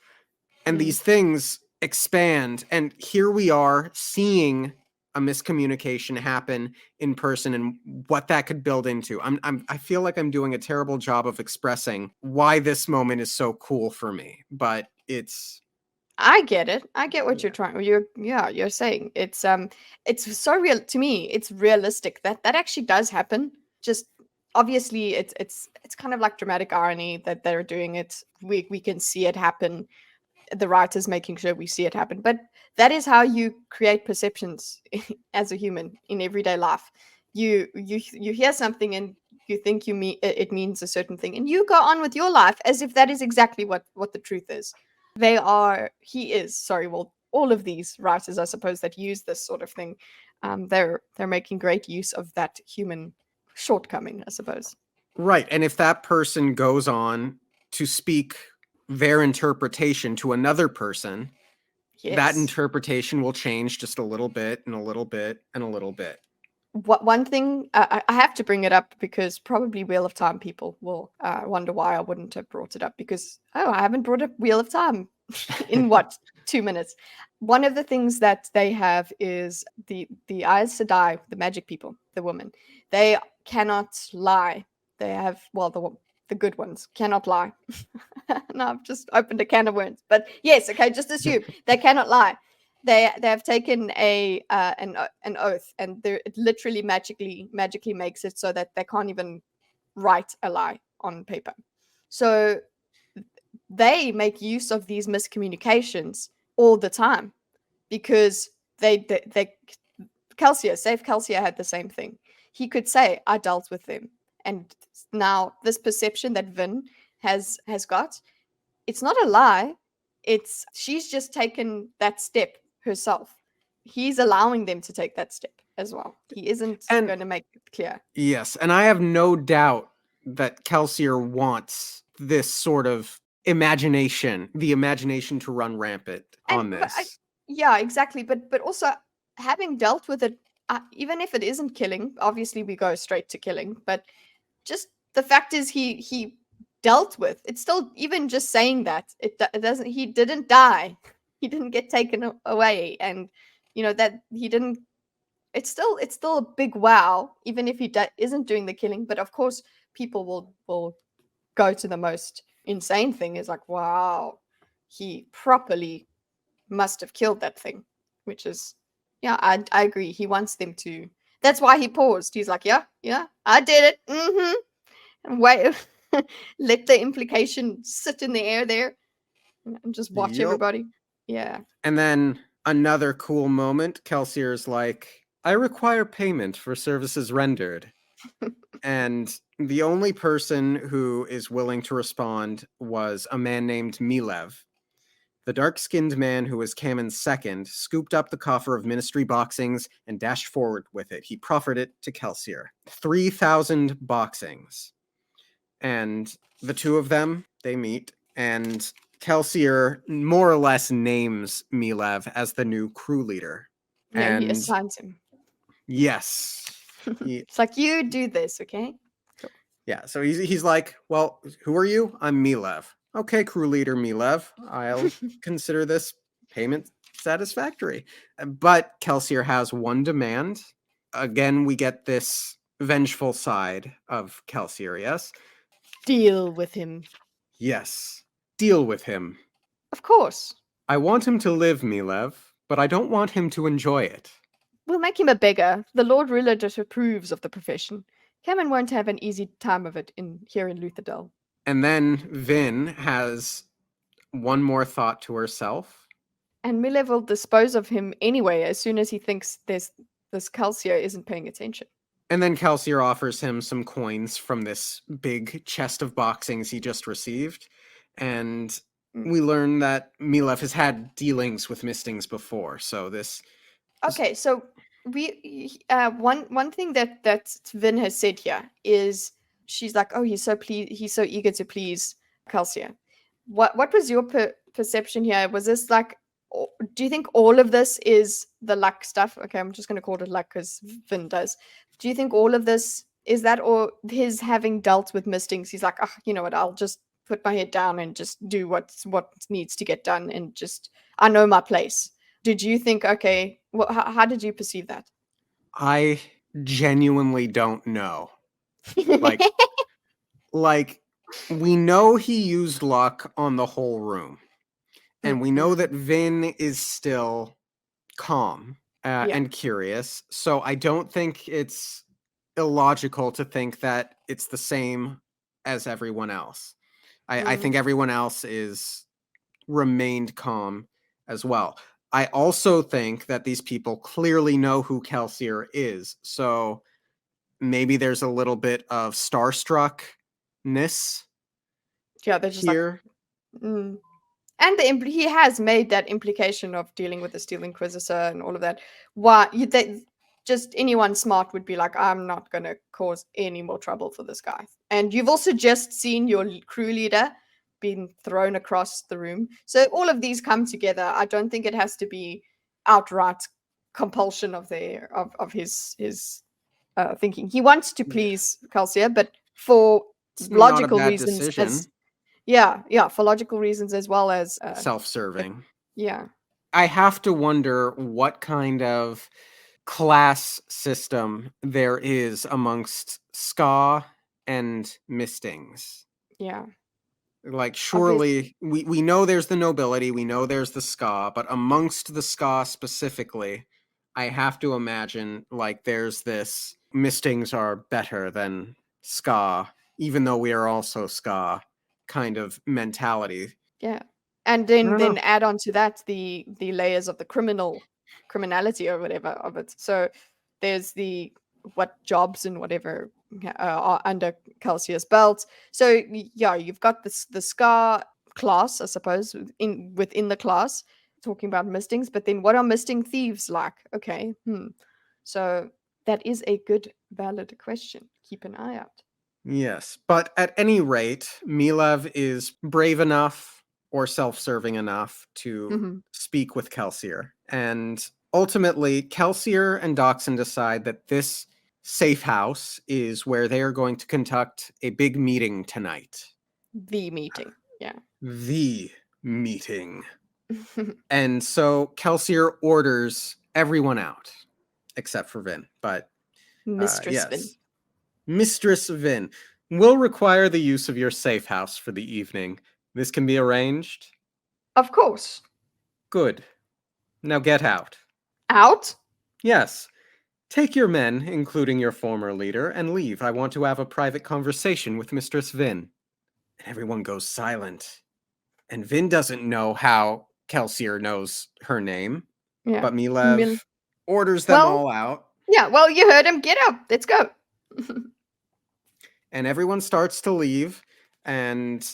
And these things expand, and here we are seeing a miscommunication happen in person and what that could build into. I feel like I'm doing a terrible job of expressing why this moment is so cool for me, but it's... I get it. I get what you're saying. It's so real to me. It's realistic that actually does happen. Just obviously it's kind of like dramatic irony that they're doing it. We can see it happen. The writer's making sure we see it happen. But that is how you create perceptions as a human in everyday life. You hear something and you think it means a certain thing, and you go on with your life as if that is exactly what the truth is. All of these writers, I suppose, that use this sort of thing, they're making great use of that human shortcoming, I suppose. Right. And if that person goes on to speak their interpretation to another person, that interpretation will change just a little bit and a little bit and a little bit. One thing I have to bring it up because probably Wheel of Time people will wonder why I wouldn't have brought it up, because I haven't brought up Wheel of Time in 2 minutes. One of the things that they have is the Aes Sedai, the magic people, the women. They cannot lie. They have, well, the good ones cannot lie. No, I've just opened a can of worms. But yes, okay, just assume they cannot lie. They have taken an oath, and it literally magically makes it so that they can't even write a lie on paper. So they make use of these miscommunications all the time because they Kelsier had the same thing. He could say, I dealt with them. And now this perception that Vin has got, it's not a lie. She's just taken that step herself. He's allowing them to take that step as well. He isn't going to make it clear. Yes, and I have no doubt that Kelsier wants this sort of imagination, the imagination to run rampant on this. Yeah, exactly. But also having dealt with it, even if it isn't killing, obviously we go straight to killing, but just the fact is he dealt with it's still, even just saying that it doesn't, he didn't die, he didn't get taken away, and that he didn't, it's still a big wow, even if he isn't doing the killing. But of course people will go to the most insane thing, is like, wow, he properly must have killed that thing, which is, I agree, he wants them to, that's why he paused. He's like, yeah, I did it. And wait, let the implication sit in the air there and just watch everybody. Yeah. And then another cool moment, Kelsier's like, I require payment for services rendered. And the only person who is willing to respond was a man named Milev. The dark-skinned man who was Kammen's second scooped up the coffer of ministry boxings and dashed forward with it. He proffered it to Kelsier. 3,000 boxings. And the two of them, they meet, and Kelsier more or less names Milev as the new crew leader. Yeah, he And assigns him. yes. It's like, you do this, okay? Cool. Yeah, so he's like, well, who are you? I'm Milev. Okay, crew leader Milev. I'll consider this payment satisfactory. But Kelsier has one demand. Again, we get this vengeful side of Kelsier, yes? Deal with him. Yes. Deal with him. Of course. I want him to live, Milev, but I don't want him to enjoy it. We'll make him a beggar. The Lord Ruler disapproves of the profession. Cameron won't have an easy time of it here in Lutherdale. And then Vin has one more thought to herself. And Milev will dispose of him anyway as soon as he thinks this Kelsier isn't paying attention. And then Kelsier offers him some coins from this big chest of boxings he just received. And we learn that Milev has had dealings with Mistings before. So this... Okay, so one thing that Vin has said here is she's like, oh, he's so eager to please Kelsier. What was your perception here? Was this like, do you think all of this is the luck stuff? Okay, I'm just going to call it luck because Vin does. Do you think all of this is that, or his having dealt with Mistings? He's like, oh, you know what? I'll just put my head down and just do what needs to get done, and just I know my place. Did you think, okay, how did you perceive that? I genuinely don't know. Like, we know he used luck on the whole room. And we know that Vin is still calm and curious. So I don't think it's illogical to think that it's the same as everyone else. I think everyone else is remained calm as well. I also think that these people clearly know who Kelsier is. So maybe there's a little bit of starstruckness. Yeah, they're just here. Like, and he has made that implication of dealing with the Steel Inquisitor and all of that. Why just anyone smart would be like, I'm not going to cause any more trouble for this guy. And you've also just seen your crew leader being thrown across the room. So all of these come together. I don't think it has to be outright compulsion of his thinking. He wants to please Kelsier, but for logical reasons. For logical reasons as well as self-serving. Yeah. I have to wonder what kind of class system there is amongst Ska and Mistings. Yeah. Like, surely we know there's the nobility, we know there's the Ska, but amongst the Ska specifically, I have to imagine like there's this Mistings are better than Ska, even though we are also Ska kind of mentality. Yeah. And then add on to that the layers of the criminality or whatever of it. So there's what jobs and whatever are under Kelsier's belt. So yeah, you've got the Ska class, I suppose, within the class, talking about Mistings, but then what are Misting thieves like? Okay. So that is a good, valid question. Keep an eye out. Yes, but at any rate, Milev is brave enough or self-serving enough to speak with Kelsier. And ultimately, Kelsier and Doxson decide that this safe house is where they are going to conduct a big meeting tonight. The meeting, yeah. The meeting. And so Kelsier orders everyone out, except for Vin. But Mistress Vin. Mistress Vin, will require the use of your safe house for the evening. This can be arranged? Of course. Good. Now get out. Out? Yes. Take your men, including your former leader, and leave. I want to have a private conversation with Mistress Vin. And everyone goes silent. And Vin doesn't know how Kelsier knows her name. Yeah. But Milev orders them all out. Yeah, well, you heard him. Get up. Let's go. And everyone starts to leave, and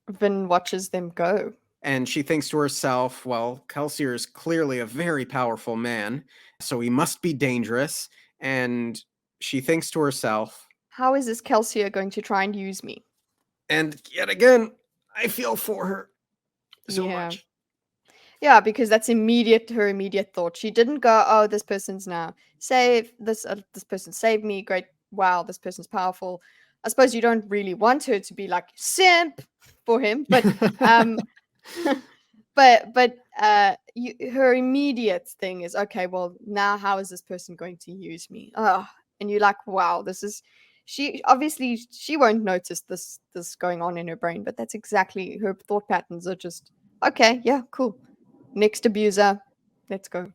Vin watches them go. And she thinks to herself, well, Kelsier is clearly a very powerful man, so he must be dangerous. And she thinks to herself, how is this Kelsier going to try and use me? And yet again, I feel for her. so Yeah. much. Yeah, because that's her immediate thought. She didn't go, "Oh, this person's now saved. This person saved me. Great. Wow, this person's powerful." I suppose you don't really want her to be like simp for him, but her immediate thing is, okay, well, now how is this person going to use me? Oh, and you're like, wow, this is she won't notice this going on in her brain, but that's exactly her thought patterns are just okay, yeah, cool. Next abuser. Let's go.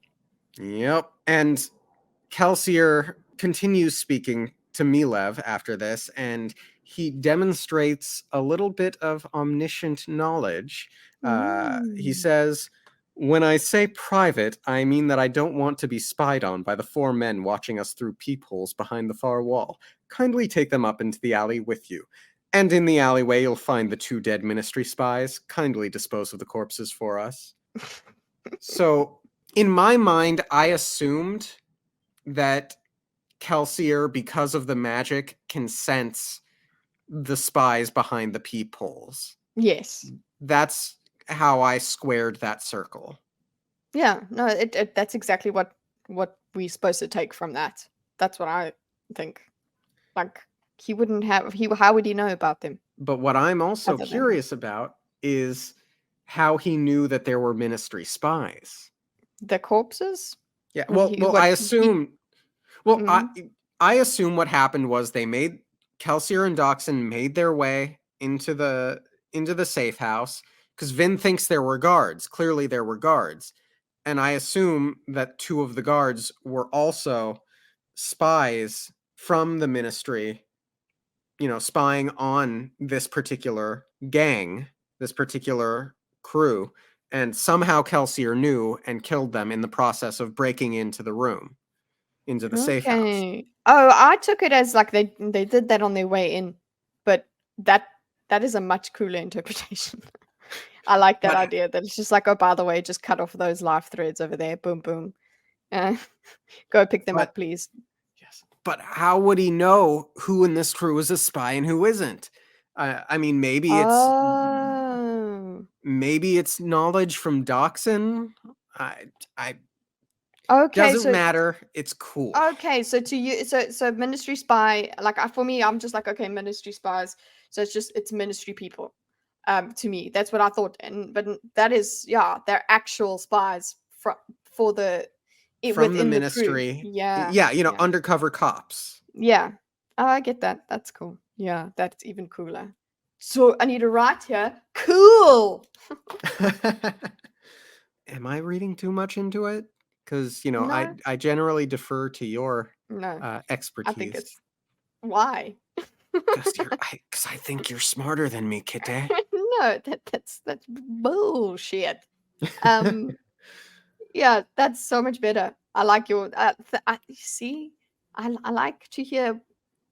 Yep. And Kelsier continues speaking to Milev after this, and he demonstrates a little bit of omniscient knowledge. He says, "When I say private, I mean that I don't want to be spied on by the 4 men watching us through peepholes behind the far wall. Kindly take them up into the alley with you. And in the alleyway, you'll find the 2 dead ministry spies. Kindly dispose of the corpses for us." So, in my mind, I assumed that Kelsier, because of the magic, can sense the spies behind the peepholes. Yes. That's how I squared that circle. Yeah. No, that's exactly what we're supposed to take from that. That's what I think. Like he wouldn't have how would he know about them? But what I'm also Other than curious about is how he knew that there were ministry spies. the corpses? Yeah, And I assume Mhm. I assume what happened was Kelsier and Doxson made their way into the safe house because Vin thinks there were guards. Clearly there were guards. And I assume that 2 of the guards were also spies from the ministry, spying on this particular gang, this particular crew, and somehow Kelsier knew and killed them in the process of breaking into the safe house. Okay. Oh, I took it as like they did that on their way in, but that that is a much cooler interpretation. I like that But idea that it's just like, oh, by the way, just cut off those life threads over there. Boom, boom. Uh, go pick them but up, please. yes, but how would he know who in this crew is a spy and who isn't? I mean, Oh. maybe it's knowledge from Doxson. I Okay, doesn't so matter. It's cool. okay, so to you, so ministry spy, like for me, I'm just like, okay, ministry spies. So it's ministry people. To me, that's what I thought, but that is, yeah, they're actual spies for From the within the crew. ministry. Yeah, Yeah, yeah, undercover cops. yeah. Oh, I get that. That's cool. Yeah, that's even cooler. So I need to write here. Cool. Am I reading too much into it? Because, No, I generally defer to your no. I think expertise. it's why. Because I think you're smarter than me, Kitty. No, that's bullshit. Um, yeah, that's so much better. I like your. You see, I like to hear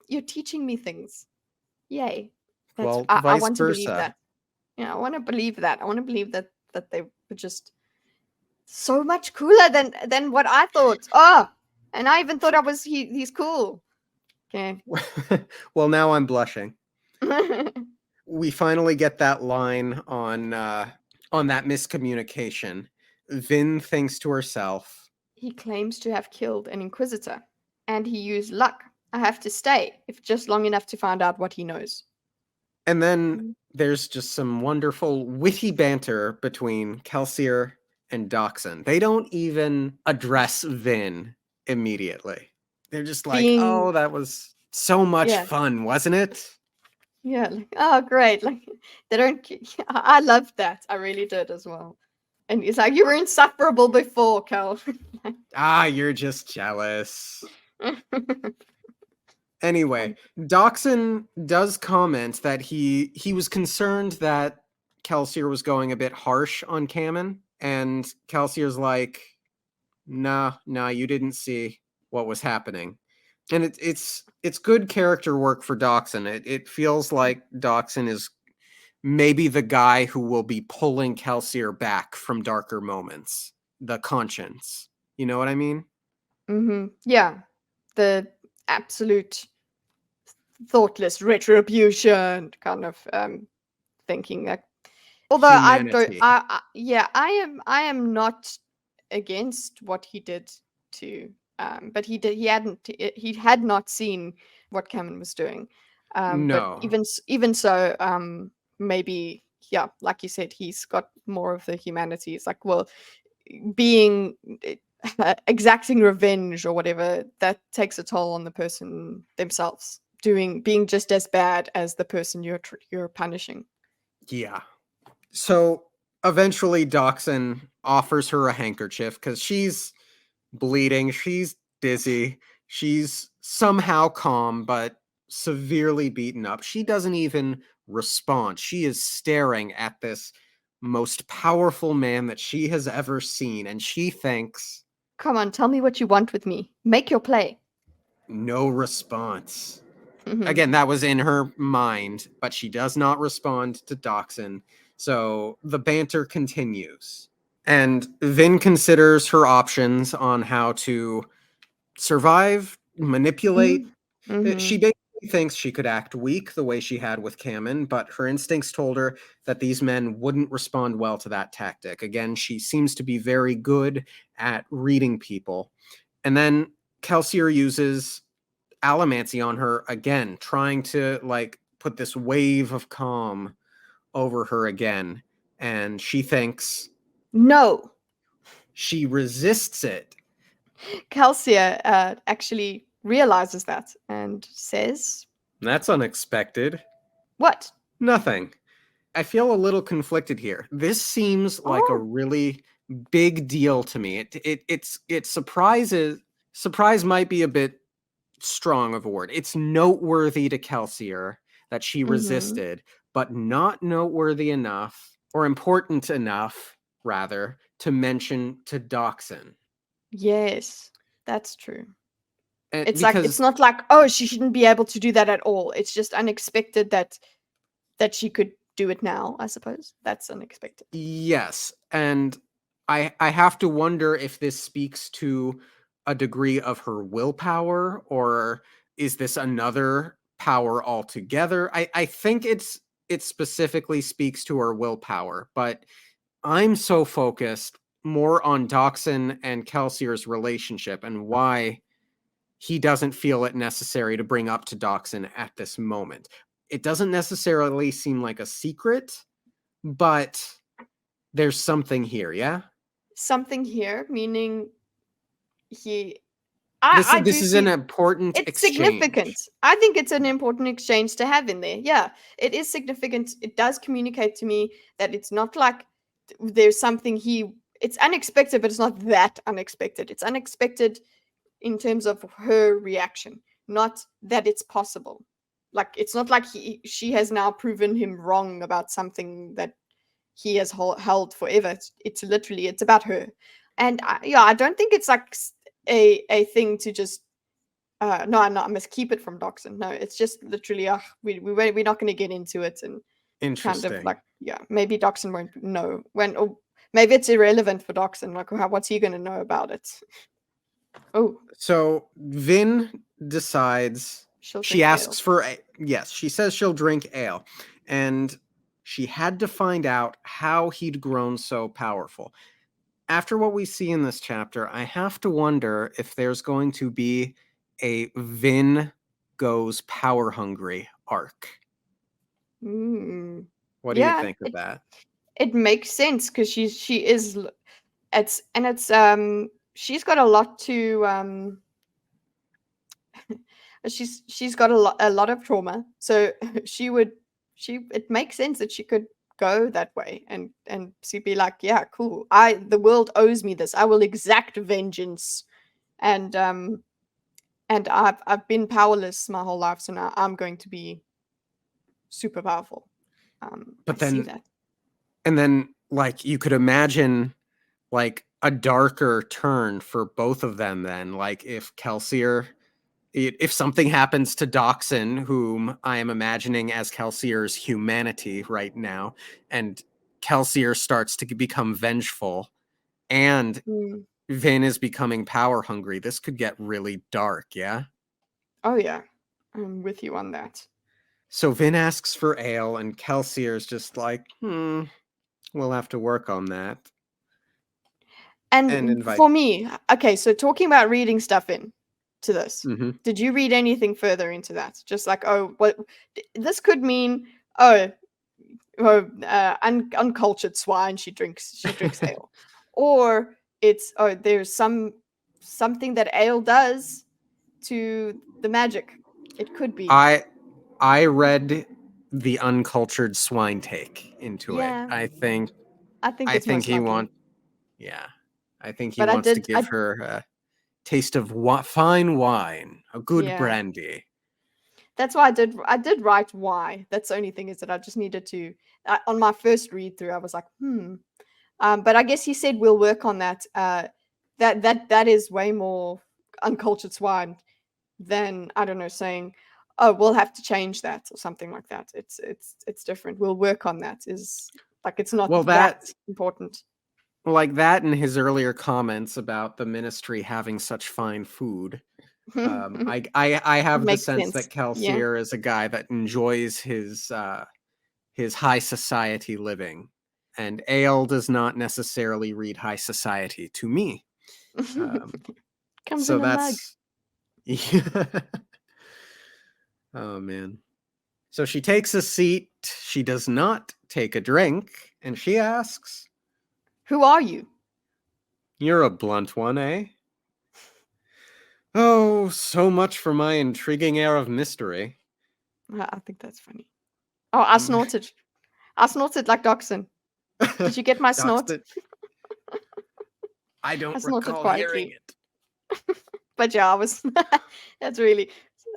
you're teaching me things. Yay! Well, I vice want to believe versa. that. Yeah, I want to believe that. I want to believe that they were just so much cooler than what I thought. Oh, and I even thought he's cool. Okay. Well, now I'm blushing. We finally get that line on that miscommunication. Vin thinks to herself, He claims to have killed an inquisitor, and he used luck. I have to stay, if just long enough to find out what he knows. and then Mm. there's just some wonderful witty banter between Kelsier and Doxson. They don't even address Vin immediately. They're just like, Being, "Oh, that was so much yeah, fun, wasn't it?" yeah, like, oh, great. Like, they don't, I loved that. I really did as well. And it's like, you were insufferable before, Kel. Ah, you're just jealous. Like, Anyway, Doxson does comment that he was concerned that Kelsier was going a bit harsh on Kamen, and Kelsier's like, nah, you didn't see what was happening. And it's good character work for Doxson. It feels like Doxson is maybe the guy who will be pulling Kelsier back from darker moments, the conscience. You know what I mean? yeah, the absolute thoughtless retribution kind of thinking. Although I don't, humanity. yeah, I am not against what he did to, but he had not seen what Cameron was doing. But No. even so, maybe, yeah, like you said, he's got more of the humanity. It's like, well, being exacting revenge or whatever, that takes a toll on the person themselves. Being just as bad as the person you're punishing. Yeah. So eventually Doxson offers her a handkerchief because she's bleeding, she's dizzy, she's somehow calm, but severely beaten up. She doesn't even respond. She is staring at this most powerful man that she has ever seen, and she thinks, Come on, tell me what you want with me. Make your play. no response. Mhm. Again, that was in her mind, but she does not respond to Doxson. So the banter continues. And Vin considers her options on how to survive, manipulate. Mhm. Mhm. She basically thinks she could act weak the way she had with Kamen, but her instincts told her that these men wouldn't respond well to that tactic. Again, she seems to be very good at reading people. And then Kelsier uses allomancy on her again, trying to like put this wave of calm over her again. And she thinks No. she resists it. Calcia actually realizes that and says, That's unexpected. "What? Nothing. I feel a little conflicted here. This seems like a Oh, really big deal to me. It surprises surprise might be a bit strong of a word. It's noteworthy to Kelsier that she mhm. resisted, but not noteworthy enough or important enough, rather, to mention to Doxson. Yes, that's true." And It's like it's because not like, "Oh, she shouldn't be able to do that at all." It's just unexpected that she could do it now, I suppose. That's unexpected. yes, and I have to wonder if this speaks to a degree of her willpower, or is this another power altogether? I think it specifically speaks to her willpower, but I'm so focused more on Doxson and Kelsier's relationship and why he doesn't feel it necessary to bring up to Doxson at this moment. It doesn't necessarily seem like a secret, but there's something here, yeah? Something here, meaning he This I is do this is an see important it's significant. exchange. I think it's an important exchange to have in there. Yeah, it is significant. It does communicate to me that it's not like there's something it's unexpected, but it's not that unexpected. It's unexpected in terms of her reaction, not that it's possible. Like it's not like she has now proven him wrong about something that he has held forever. It's literally it's about her, and yeah, I don't think it's like a thing to just no, no, I must keep it from Doxson. No, it's just literally, we're not going to get into it and kind of like, Interesting. yeah, maybe Doxson won't know when, or maybe it's irrelevant for Doxson. Like, what's he going to know about it? Oh, So Vin decides she'll she drink asks ale. for yes, she says she'll drink ale, and she had to find out how he'd grown so powerful. After what we see in this chapter, I have to wonder if there's going to be a Vin goes power hungry arc. Mm. What do you Yeah, think of that? it makes sense because she is it's she's got a lot to she's got a lot of trauma, so she would she it makes sense that she could go that way and she'd be like, yeah, cool, the world owes me this, I will exact vengeance, and I've been powerless my whole life, so now I'm going to be super powerful. I But see then that. and then like you could imagine like a darker turn for both of them then, like if Kelsier if something happens to Doxson, whom I am imagining as Kelsier's humanity right now, and Kelsier starts to become vengeful, and Mm. Vin is becoming power hungry, this could get really dark, yeah? Oh yeah, I'm with you on that. So Vin asks for ale, and Kelsier's just like, We'll have to work on that. And invite. for me, okay, so talking about reading stuff in to this, Mm-hmm. did you read anything further into that? Just like, oh, what this could mean? Oh, uncultured swine. She drinks ale, or it's there's something that ale does to the magic. It could be. I read the uncultured swine take into it. Yeah, I think it's most he likely. I think he But wants to give her a taste of fine wine, a good brandy. That's why I did write why. That's the only thing, is that I just needed to on my first read through I was like, but I guess he said we'll work on that. That is way more uncultured swine than, I don't know, saying, oh, we'll have to change that or something like that. It's different. We'll work on that. Is like, it's not that important. Like that and his earlier comments about the ministry having such fine food. I have the sense that Kelsier is a guy that enjoys his high society living, and ale does not necessarily read high society to me. Comes in a mug. Yeah. Oh man. So she takes a seat. She does not take a drink, and she asks, "Who are you?" "You're a blunt one, eh?" "Oh, so much for my intriguing air of mystery." I think that's funny. Oh, I snorted. I snorted like Dachshund. Did you get my snort? I don't recall hearing it. But yeah, I was. That's really.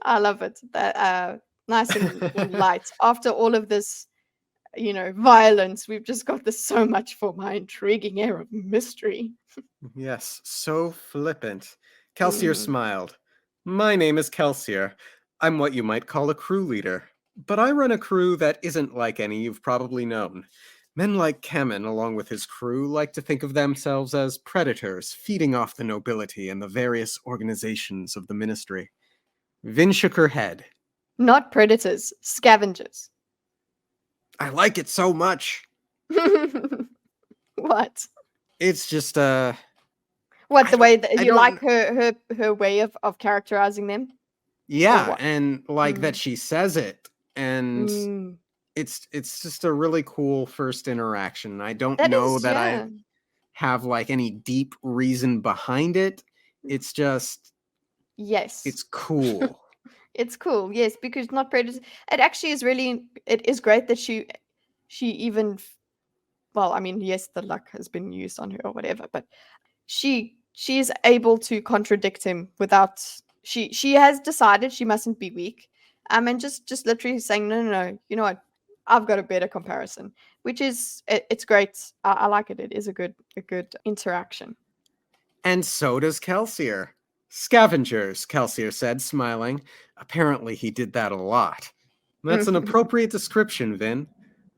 I love it. That nice and light. After all of this, violence, we've just got this so much for my intriguing air of mystery. Yes, so flippant. Kelsier smiled. "My name is Kelsier. I'm what you might call a crew leader. But I run a crew that isn't like any you've probably known. Men like Kemen, along with his crew, like to think of themselves as predators, feeding off the nobility and the various organizations of the ministry." Vin shook her head. "Not predators, scavengers." "I like it so much." What? It's just What, the way that you like her way of characterizing them? Yeah, and like that she says it, and it's just a really cool first interaction. I don't know that I have like any deep reason behind it. It's just it's cool. It's cool, yes, because not predators. It actually is really. It is great that she even. Well, I mean, yes, the luck has been used on her or whatever, but she's able to contradict him without. She has decided she mustn't be weak, and just literally saying, no, you know what, I've got a better comparison, which is it's great. I like it. It is a good interaction. And so does Kelsier. "Scavengers," Kelsier said, smiling. Apparently he did that a lot. "That's an appropriate description, Vin.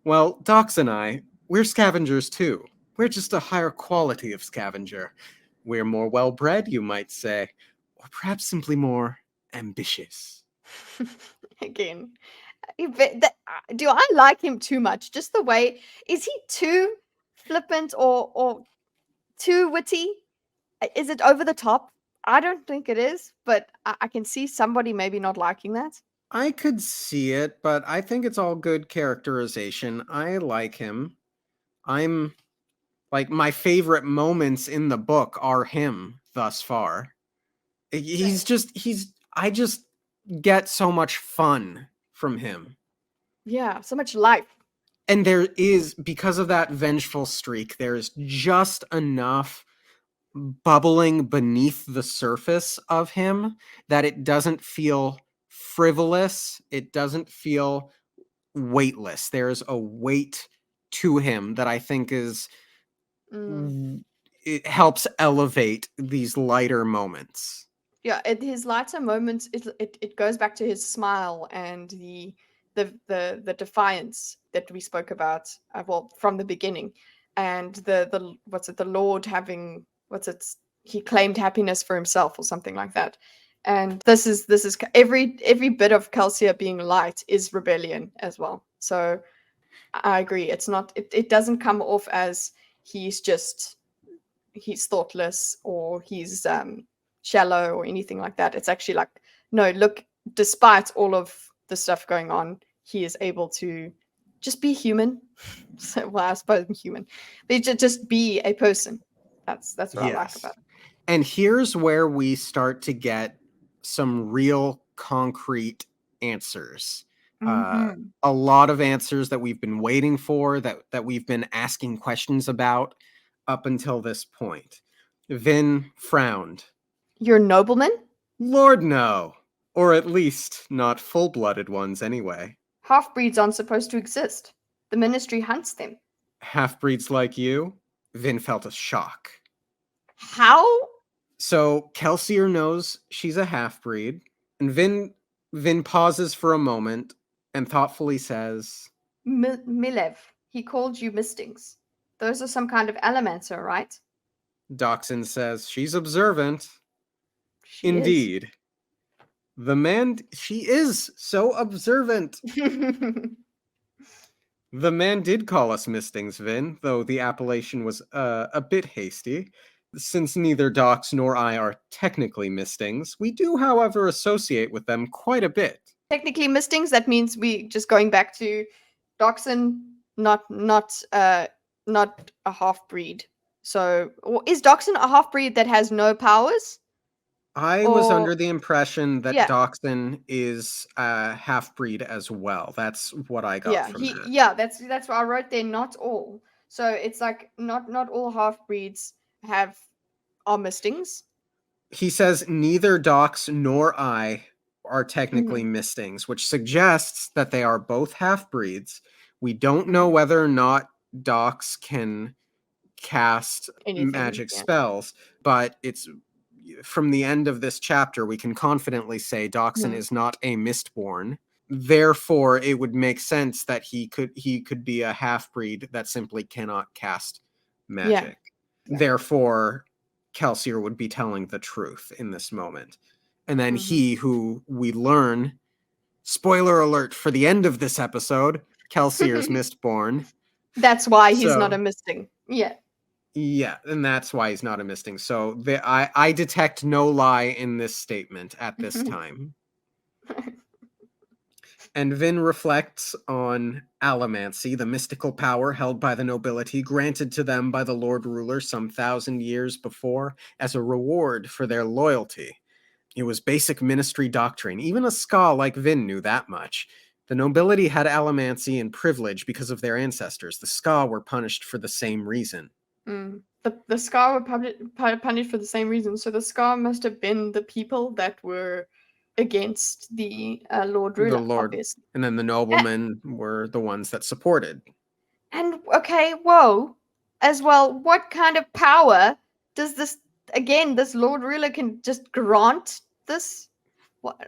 Well, Docs and I, we're scavengers too. We're just a higher quality of scavenger. We're more well-bred, you might say, or perhaps simply more ambitious." Again, do I like him too much? Just the way, is he too flippant or too witty? Is it over the top? I don't think it is, but I can see somebody maybe not liking that. I could see it, but I think it's all good characterization. I like him. I'm like, my favorite moments in the book are him thus far. I just get so much fun from him. Yeah, so much life. And there is, because of that vengeful streak, there's just enough bubbling beneath the surface of him that it doesn't feel frivolous. It doesn't feel weightless. There's a weight to him that I think is it helps elevate these lighter moments. Yeah, his lighter moments, it goes back to his smile and the defiance that we spoke about, well, from the beginning, and the what's it, the Lord having, he claimed happiness for himself or something like that. And this is every bit of Kelsier being light is rebellion as well. So I agree. It's not. It doesn't come off as he's thoughtless or he's shallow or anything like that. It's actually like, no, look, despite all of the stuff going on, he is able to just be human. So, well, I suppose I'm human, but just be a person. That's what I like about it. And here's where we start to get some real concrete answers. Mm-hmm. A lot of answers that we've been waiting for, that we've been asking questions about up until this point. Vin frowned. You're a nobleman? Lord, no. Or at least not full-blooded ones anyway. Half-breeds aren't supposed to exist. The ministry hunts them. Half-breeds like you? Vin felt a shock. How? So Kelsier knows she's a half-breed, and Vin pauses for a moment and thoughtfully says, Milev, he called you mistings. Those are some kind of elemental, right? Doxin says, she's observant. She Indeed. Is. She is so observant. The man did call us mistings, Vin, though the appellation was a bit hasty. Since neither Dox nor I are technically mistings, we do, however, associate with them quite a bit. Technically mistings, that means we just going back to Doxin, not a half-breed. So, is Doxin a half-breed that has no powers? I was under the impression that Doxin is a half-breed as well. That's what I got from that. Yeah, that's what I wrote there, not all. So it's like not all half-breeds are mistings. He says neither Dox nor I are technically mistings, which suggests that they are both half-breeds. We don't know whether or not Dox can cast magic spells, but it's from the end of this chapter, we can confidently say Doxin is not a Mistborn. Therefore, it would make sense that he could be a half-breed that simply cannot cast magic. Yeah. Therefore, Kelsier would be telling the truth in this moment. And then he, who we learn, spoiler alert for the end of this episode, Kelsier's Mistborn. That's why he's not a misting. Yeah. Yeah, and that's why he's not a misting. So I detect no lie in this statement at this time. And Vin reflects on allomancy, the mystical power held by the nobility, granted to them by the Lord Ruler some 1,000 years before as a reward for their loyalty. It was basic ministry doctrine. Even a ska like Vin knew that much. The nobility had allomancy and privilege because of their ancestors. The ska were punished for the same reason. The ska were punished for the same reason. So the ska must have been the people that were against the Lord Ruler, obviously. And then the noblemen were the ones that supported. And okay, whoa, as well, what kind of power does this Lord Ruler can just grant this?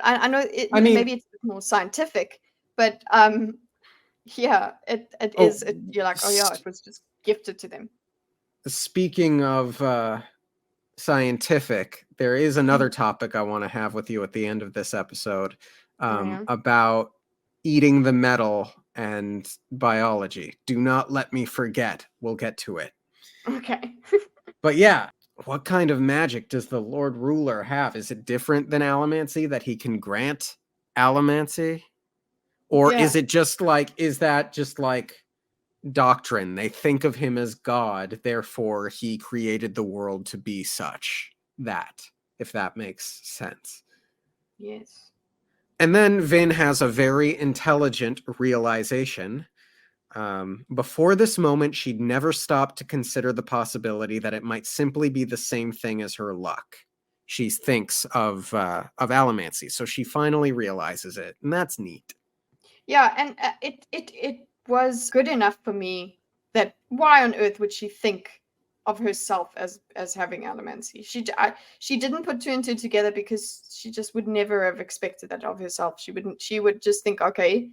I know maybe it's more scientific, but yeah, it is. You're like, oh yeah, it was just gifted to them. Speaking of scientific, there is another topic I want to have with you at the end of this episode about eating the metal and biology. Do not let me forget. We'll get to it. Okay. But yeah, what kind of magic does the Lord Ruler have? Is it different than allomancy, that he can grant allomancy? Or is that just like doctrine? They think of him as God, therefore he created the world to be such that, if that makes sense. Yes. And then Vin has a very intelligent realization. Before this moment, she'd never stopped to consider the possibility that it might simply be the same thing as her luck. She thinks of allomancy, so she finally realizes it, and that's neat. Yeah, and it was good enough for me that why on earth would she think of herself as having allomancy? She didn't put two and two together because she just would never have expected that of herself. She would just think, okay,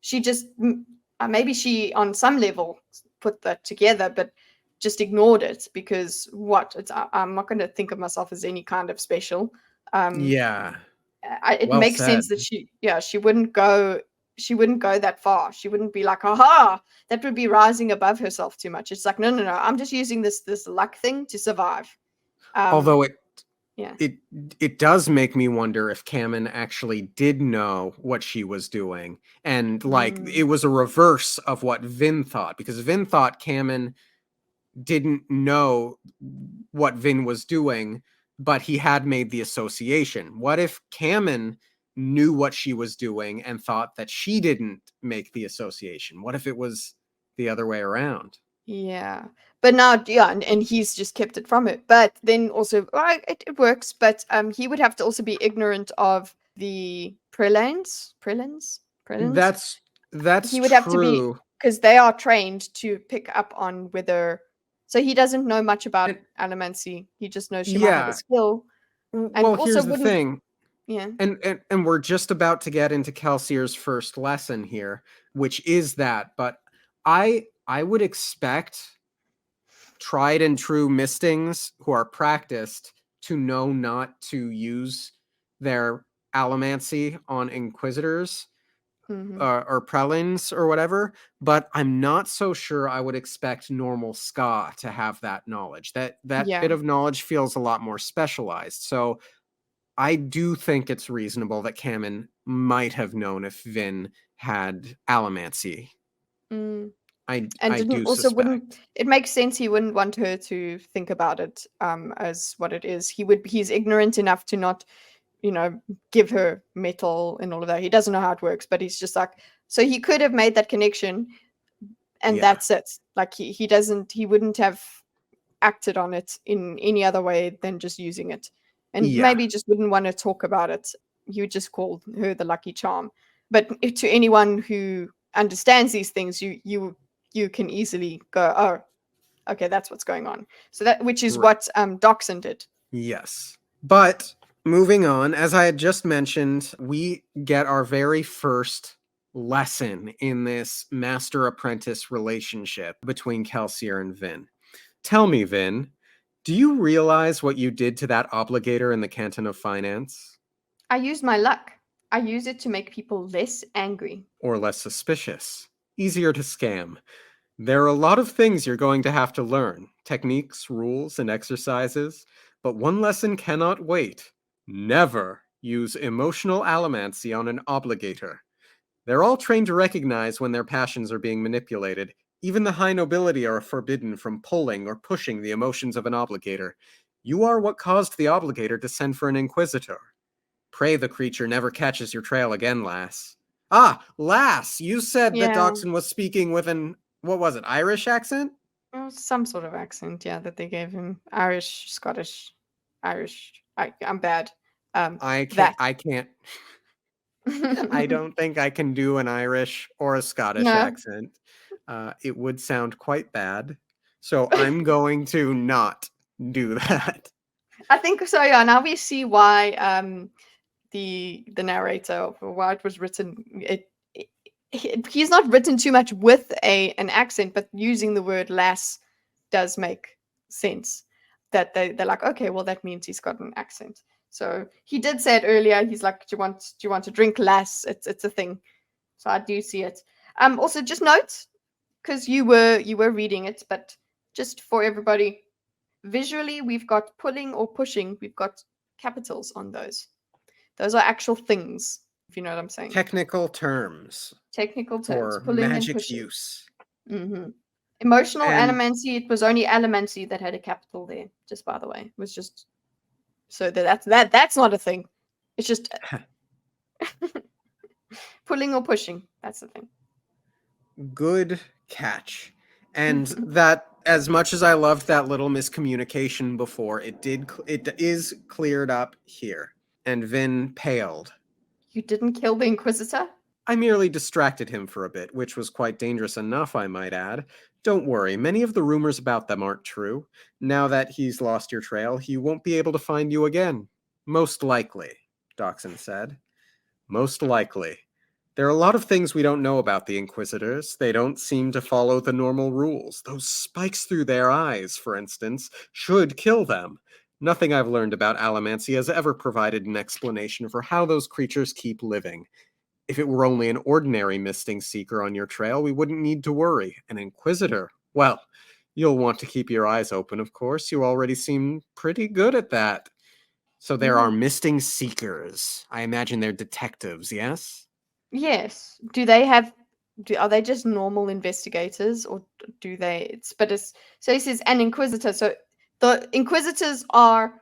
she just maybe she on some level put that together, but just ignored it because I'm not going to think of myself as any kind of special. Yeah. It makes sense that she wouldn't go she wouldn't go that far. She wouldn't be like, aha, that would be rising above herself too much. It's like, no, I'm just using this luck thing to survive. Although yeah, it does make me wonder if Kamen actually did know what she was doing, and like it was a reverse of what Vin thought, because Vin thought Kamen didn't know what Vin was doing, but he had made the association. What if Kamen knew what she was doing and thought that she didn't make the association? What if it was the other way around? Yeah. But now, yeah, and he's just kept it from it. But then also, it works, but he would have to also be ignorant of the prelins. That's He would have to be, true. because they are trained to pick up on whether. So he doesn't know much about And Alamancy. He just knows she might have a yeah, skill, and well, also here's the wouldn't. thing. Yeah. And we're just about to get into Kelsier's first lesson here, which is that, but I would expect tried and true mistings who are practiced to know not to use their allomancy on inquisitors Mm-hmm. or prelins or whatever, but I'm not so sure I would expect normal ska to have that knowledge. That Yeah. bit of knowledge feels a lot more specialized. So I do think it's reasonable that Kamen might have known if Vin had allomancy. Mm. I And I didn't do also wouldn't suspect. it makes sense he wouldn't want her to think about it as what it is. He's ignorant enough to not, give her metal and all of that. He doesn't know how it works, but he's just like, so he could have made that connection and Yeah. that's it. Like he wouldn't have acted on it in any other way than just using it. And Yeah. maybe just wouldn't want to talk about it. He would just call her the lucky charm. But to anyone who understands these things, you can easily go, oh, okay, that's what's going on. So that, which is Right. what Doxson did. Yes. But moving on, as I had just mentioned, we get our very first lesson in this master apprentice relationship between Kelsier and Vin. Tell me, Vin, do you realize what you did to that obligator in the Canton of Finance? I use my luck. I use it to make people less angry. Or less suspicious? Easier to scam. There are a lot of things you're going to have to learn, techniques, rules, and exercises, but one lesson cannot wait. Never use emotional allomancy on an obligator. They're all trained to recognize when their passions are being manipulated. Even the high nobility are forbidden from pulling or pushing the emotions of an obligator. You are what caused the obligator to send for an inquisitor. Pray the creature never catches your trail again, lass. Ah, lass, you said that Yeah. Dachshund was speaking with an, what was it, Irish accent? Well, some sort of accent, yeah, that they gave him. Irish, Scottish, Irish. I'm bad. I can't, That. I can't, I don't think I can do an Irish or a Scottish No. accent. It would sound quite bad. So I'm going to not do that. I think so, yeah. Now we see why the narrator, or why it was written. He's not written too much with an accent, but using the word lass does make sense. That they're like, okay, well that means he's got an accent. So he did say it earlier. He's like, do you want to drink, lass? It's a thing. So I do see it. Also just note, because you were reading it, but just for everybody, visually we've got pulling or pushing. We've got capitals on those. Those are actual things, if you know what I'm saying. Technical terms Technical terms, for pulling and magic pushing. use. Hmm. Emotional And animancy, it was only animancy that had a capital there, just by the way. It was just so that's not a thing. It's just pulling or pushing. That's the thing. good catch. And that, as much as I loved that little miscommunication before, it is cleared up here. And Vin paled. You didn't kill the Inquisitor? I merely distracted him for a bit, which was quite dangerous enough, I might add. Don't worry, many of the rumors about them aren't true. Now that he's lost your trail, he won't be able to find you again. Most likely, Doxson said. Most likely. There are a lot of things we don't know about the Inquisitors. They don't seem to follow the normal rules. Those spikes through their eyes, for instance, should kill them. Nothing I've learned about allomancy has ever provided an explanation for how those creatures keep living. If it were only an ordinary misting seeker on your trail, we wouldn't need to worry. An inquisitor, well, you'll want to keep your eyes open, of course. You already seem pretty good at that. So there are misting seekers. I imagine they're detectives, yes? Yes. Do they have? Are they just normal investigators, or do they? So he says an inquisitor. So the inquisitors are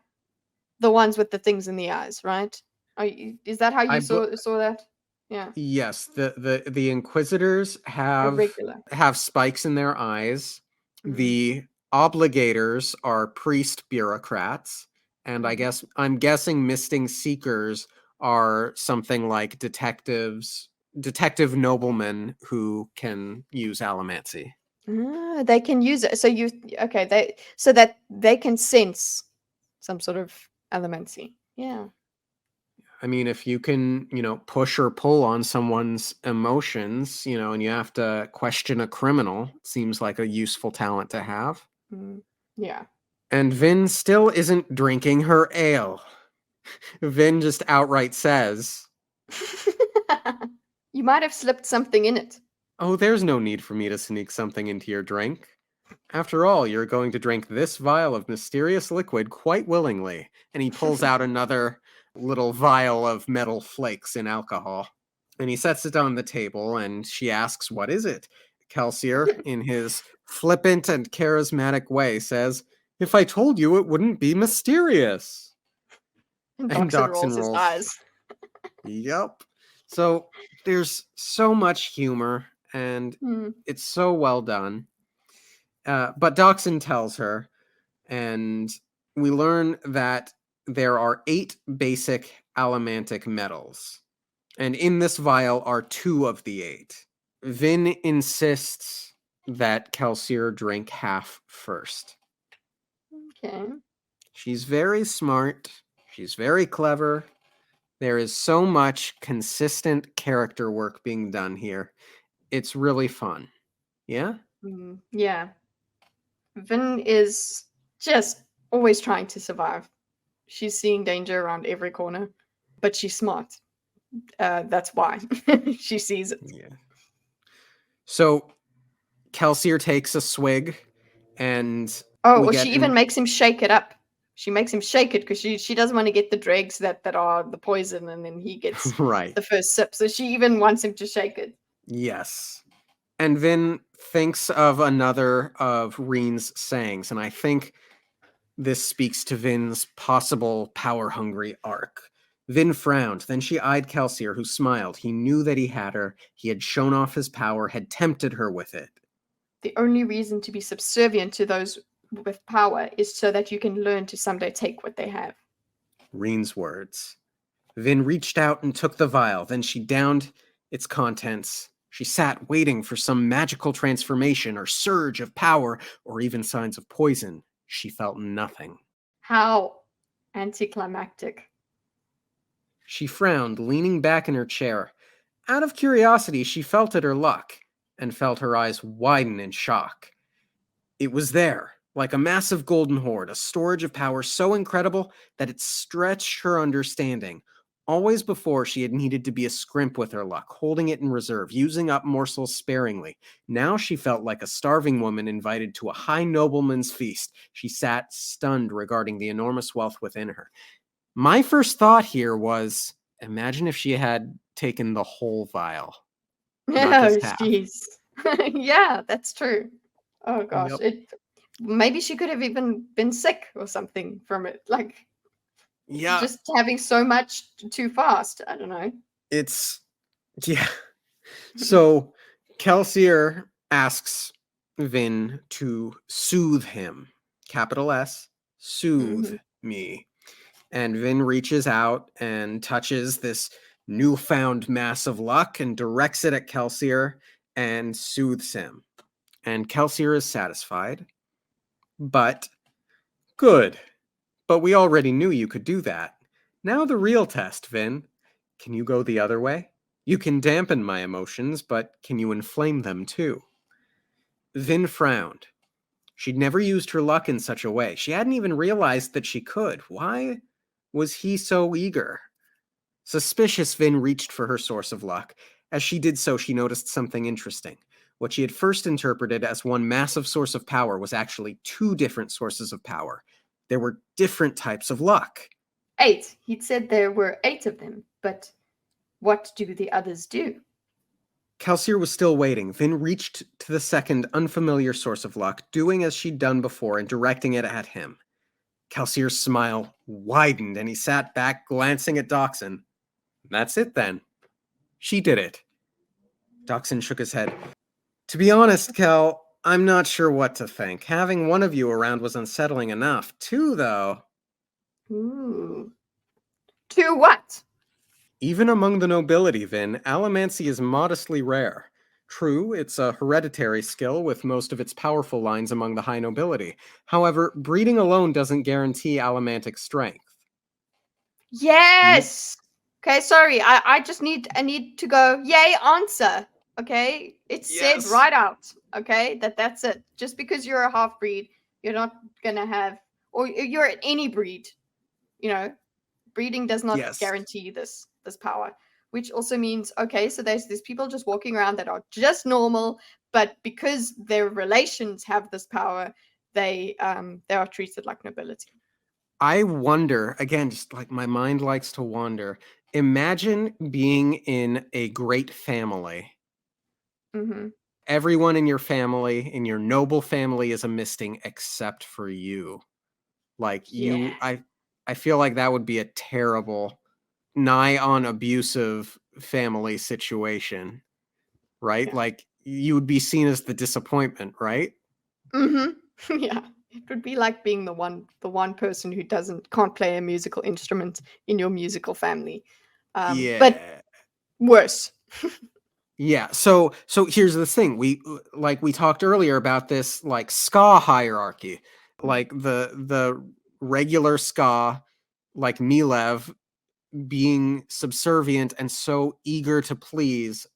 the ones with the things in the eyes, right? Is that how I you bu- saw that? Yeah. yes, the inquisitors Irregular. have spikes in their eyes. Mm. The obligators are priest bureaucrats, and Mm. I'm guessing misting seekers are something like detective noblemen who can use allomancy. Ah, they can use it. So that they can sense some sort of elemency. Yeah. I mean, if you can, push or pull on someone's emotions, and you have to question a criminal, it seems like a useful talent to have. Mm. Yeah. And Vin still isn't drinking her ale. Vin just outright says, You might have slipped something in it. "Oh, there's no need for me to sneak something into your drink. After all, you're going to drink this vial of mysterious liquid quite willingly." And he pulls out another little vial of metal flakes in alcohol. And he sets it on the table, and she asks, "What is it?" Kelsier, in his flippant and charismatic way, says, "If I told you, it wouldn't be mysterious." And And Doxson Dachshund rolls his rolls. eyes. Yep. So there's so much humor, and Mm. it's so well done. But Dachshund tells her, and we learn that there are 8 basic allomantic metals. And in this vial are 2 of the 8. Vin insists that Kelsier drink half first. Okay. She's very smart. She's very clever. There is so much consistent character work being done here. It's really fun. Yeah? Yeah. Vin is just always trying to survive. She's seeing danger around every corner, but she's smart. That's why she sees it. Yeah. So Kelsier takes a swig, and Oh, we or get she even makes him shake it up. She makes him shake it because she doesn't want to get the dregs that are the poison, and then he gets right. the first sip. So she even wants him to shake it. Yes. And Vin thinks of another of Reen's sayings, and I think this speaks to Vin's possible power-hungry arc. Vin frowned, then she eyed Kelsier, who smiled. He knew that he had her. He had shown off his power, had tempted her with it. The only reason to be subservient to those with power is so that you can learn to someday take what they have. Reen's words. Vin reached out and took the vial. Then she downed its contents. She sat waiting for some magical transformation or surge of power or even signs of poison. She felt nothing. How anticlimactic. She frowned, leaning back in her chair. Out of curiosity, she felt at her luck and felt her eyes widen in shock. It was there, like a massive golden hoard, a storage of power so incredible that it stretched her understanding. Always before, she had needed to be a scrimp with her luck, holding it in reserve, using up morsels sparingly. Now she felt like a starving woman invited to a high nobleman's feast. She sat stunned regarding the enormous wealth within her. My first thought here was, imagine if she had taken the whole vial, not Oh, just half. jeez. Yeah, that's true. Oh gosh, Yep. it maybe she could have even been sick or something from it, like Yeah, just having so much too fast. I don't know. it's yeah. So Kelsier asks Vin to soothe him. Capital S, soothe Mhm. me. And Vin reaches out and touches this newfound mass of luck and directs it at Kelsier and soothes him. And Kelsier is satisfied. But good. But we already knew you could do that. Now the real test, Vin. Can you go the other way? You can dampen my emotions, but can you inflame them too? Vin frowned. She'd never used her luck in such a way. She hadn't even realized that she could. Why was he so eager? Suspicious, Vin reached for her source of luck. As she did so, she noticed something interesting. What she had first interpreted as one massive source of power was actually two different sources of power. There were different types of luck. 8. He'd said there were 8 of them, but what do the others do? Kelsier was still waiting. Vin reached to the second unfamiliar source of luck, doing as she'd done before and directing it at him. Kelsier's smile widened and he sat back, glancing at Doxson. That's it then. She did it. Doxson shook his head. To be honest, Kel, I'm not sure what to think. Having one of you around was unsettling enough. Two, though. Ooh. To what? Even among the nobility, Vin, allomancy is modestly rare. True, it's a hereditary skill with most of its powerful lines among the high nobility. However, breeding alone doesn't guarantee allomantic strength. Yes. Okay, sorry. I need to go. Yay, answer. Okay, it's said right out. Okay, that's it. Just because you're a half breed, you're not gonna have, or you're any breed. You know, breeding does not guarantee this power. Which also means, okay, so there's people just walking around that are just normal, but because their relations have this power, they are treated like nobility. I wonder, again, just like my mind likes to wander. Imagine being in a great family. Mm-hmm. Everyone in your family, in your noble family, is a misting except for you. Like you, I feel like that would be a terrible, nigh on abusive family situation, right? Yeah. Like you would be seen as the disappointment, right? Mm-hmm. Yeah. It would be like being the one person who can't play a musical instrument in your musical family. But worse. Yeah. So here's the thing. We talked earlier about this like ska hierarchy. Like the regular ska, like Milev, being subservient and so eager to please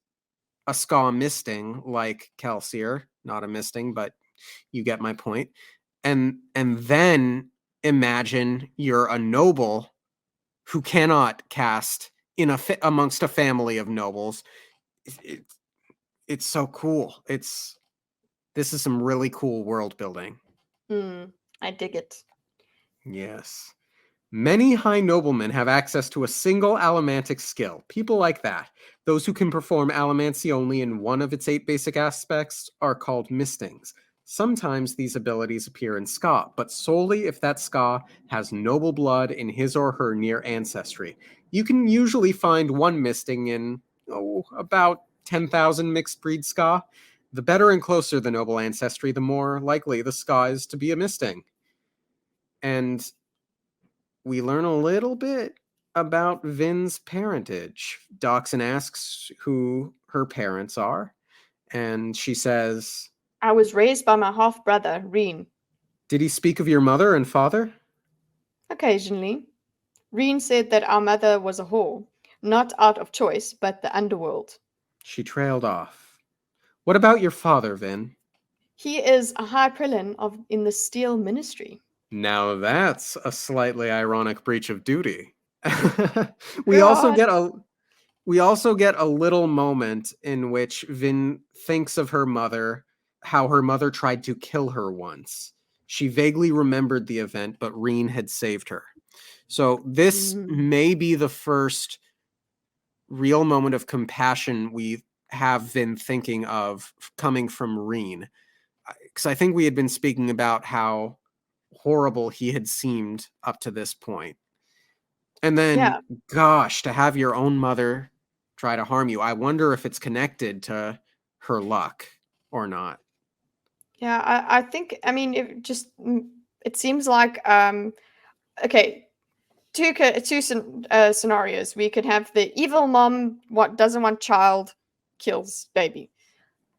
a ska misting like Kelsier, not a misting, but you get my point. And then imagine you're a noble who cannot cast amongst a family of nobles. It, it's so cool. This is some really cool world building. I dig it. Yes. Many high noblemen have access to a single allomantic skill. People like that, those who can perform allomancy only in one of its 8 basic aspects, are called mistings. Sometimes these abilities appear in ska, but solely if that ska has noble blood in his or her near ancestry. You can usually find one misting in, about 10,000 mixed breed ska. The better and closer the noble ancestry, the more likely the ska is to be a misting. And we learn a little bit about Vin's parentage. Doxson asks who her parents are, and she says, I was raised by my half brother, Reen. Did he speak of your mother and father? Occasionally. Reen said that our mother was a whore, not out of choice, but the underworld. She trailed off. What about your father, Vin? He is a high prelin in the Steel Ministry. Now that's a slightly ironic breach of duty. we also God. get a we also get a little moment in which Vin thinks of her mother, how her mother tried to kill her once. She vaguely remembered the event, but Reen had saved her. So this may be the first real moment of compassion we have Vin thinking of coming from Reen. Because I think we had been speaking about how horrible he had seemed up to this point. And then, gosh, to have your own mother try to harm you, I wonder if it's connected to her luck or not. Yeah, I think, I mean, it seems like, okay, two scenarios. We could have the evil mom, doesn't want child, kills baby.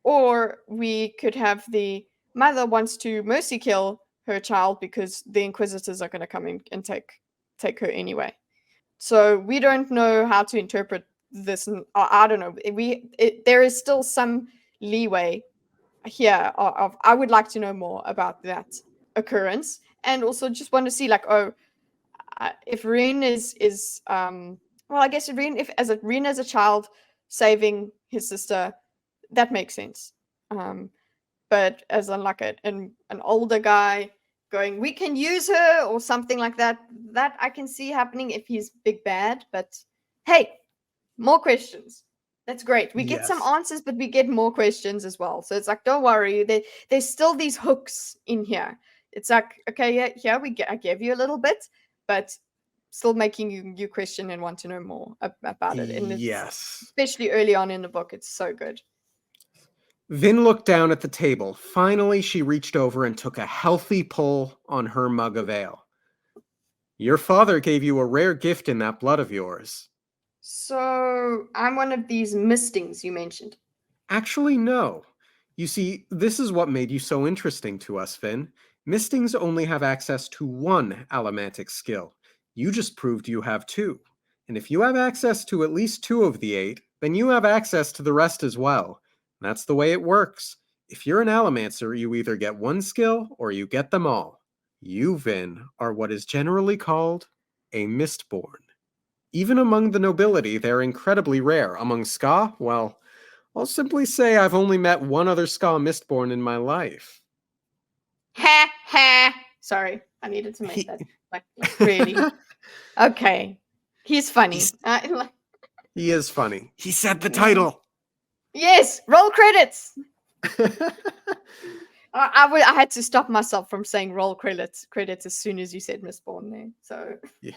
Or we could have the mother wants to mercy kill her child because the inquisitors are going to come in and take her anyway. So we don't know how to interpret this. I don't know. There is still some leeway here. I would like to know more about that occurrence, and also just want to see, like, if Rin is Well, I guess Rin, Rin as a child saving his sister, that makes sense. But as like an older guy going, we can use her or something like that, that I can see happening if he's big bad. But hey, more questions. That's great. We get some Yes. answers, but we get more questions as well. So it's like, don't worry, there's still these hooks in here. It's like, okay, yeah, I gave you a little bit, but still making you question and want to know more about it. And it's Yes. especially early on in the book, it's so good. Vin looked down at the table. Finally, she reached over and took a healthy pull on her mug of ale. Your father gave you a rare gift in that blood of yours. So I'm one of these mistings you mentioned. Actually, no. You see, this is what made you so interesting to us, Vin. Mistings only have access to one allomantic skill. You just proved you have two. And if you have access to at least 2 of the 8, then you have access to the rest as well. That's the way it works. If you're an allomancer, you either get one skill or you get them all. You, Vin, are what is generally called a Mistborn. Even among the nobility, they're incredibly rare. Among Ska, well, I'll simply say I've only met one other Ska Mistborn in my life. Ha ha. Sorry, I needed to make that like really. Okay, he's funny. He is funny. He said the title. Yes, roll credits. I had to stop myself from saying roll credits as soon as you said Mistborn there. So yeah.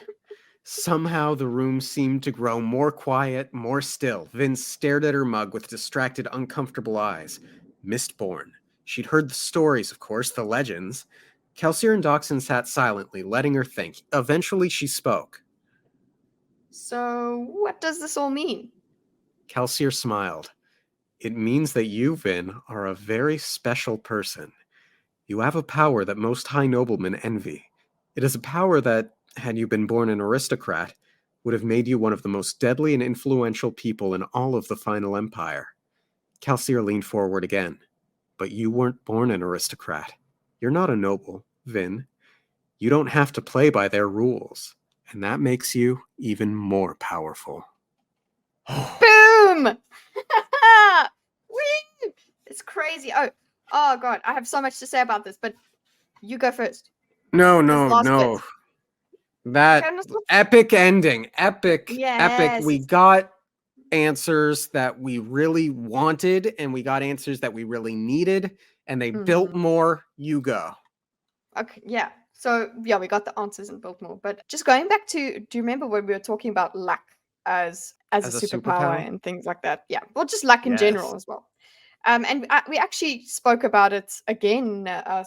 Somehow the room seemed to grow more quiet, more still. Vince stared at her mug with distracted, uncomfortable eyes. Mistborn. She'd heard the stories, of course, the legends. Kelsier and Doxson sat silently, letting her think. Eventually she spoke. So what does this all mean? Kelsier smiled. It means that you, Vin, are a very special person. You have a power that most high noblemen envy. It is a power that, had you been born an aristocrat, would have made you one of the most deadly and influential people in all of the Final Empire. Kelsier leaned forward again. But you weren't born an aristocrat. You're not a noble, Vin. You don't have to play by their rules, and that makes you even more powerful. Boom! Woo! It's crazy. Oh god, I have so much to say about this, but you go first. No. Bit. That epic ending. Epic. Yes. We got answers that we really wanted, and we got answers that we really needed, and they built more. You go. Okay, yeah. So, yeah, we got the answers and built more. But just going back to, do you remember when we were talking about luck as a superpower and things like that? Yeah, well, just luck in general as well. And we actually spoke about it again a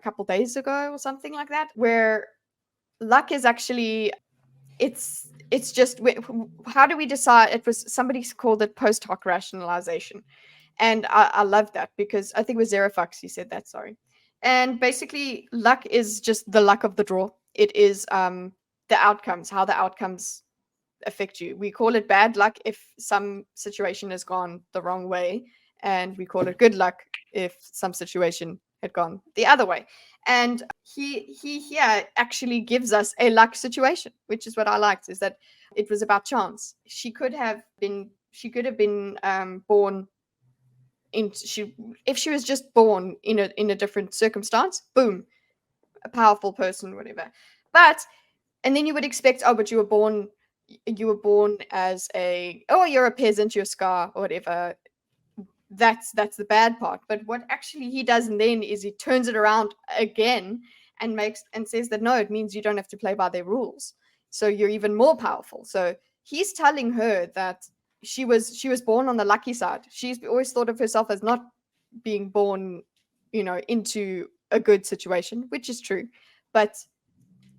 couple days ago or something like that, where luck is actually, it's just, how do we decide? It was, somebody called it post hoc rationalization. And I love that because I think it was Zerafax who said that, sorry. And basically, luck is just the luck of the draw. It is the outcomes, how the outcomes affect you. We call it bad luck if some situation has gone the wrong way, and we call it good luck if some situation had gone the other way. And he here actually gives us a luck situation, which is what I liked, is that it was about chance. She could have been born if she was just born in a different circumstance, boom, a powerful person, whatever. But and then you would expect, oh, but you were born as you're a peasant, you're a Scar or whatever. That's the bad part. But what actually he does then is he turns it around again and says that no, it means you don't have to play by their rules, so you're even more powerful. So he's telling her that she was born on the lucky side. She's always thought of herself as not being born, into a good situation, which is true. But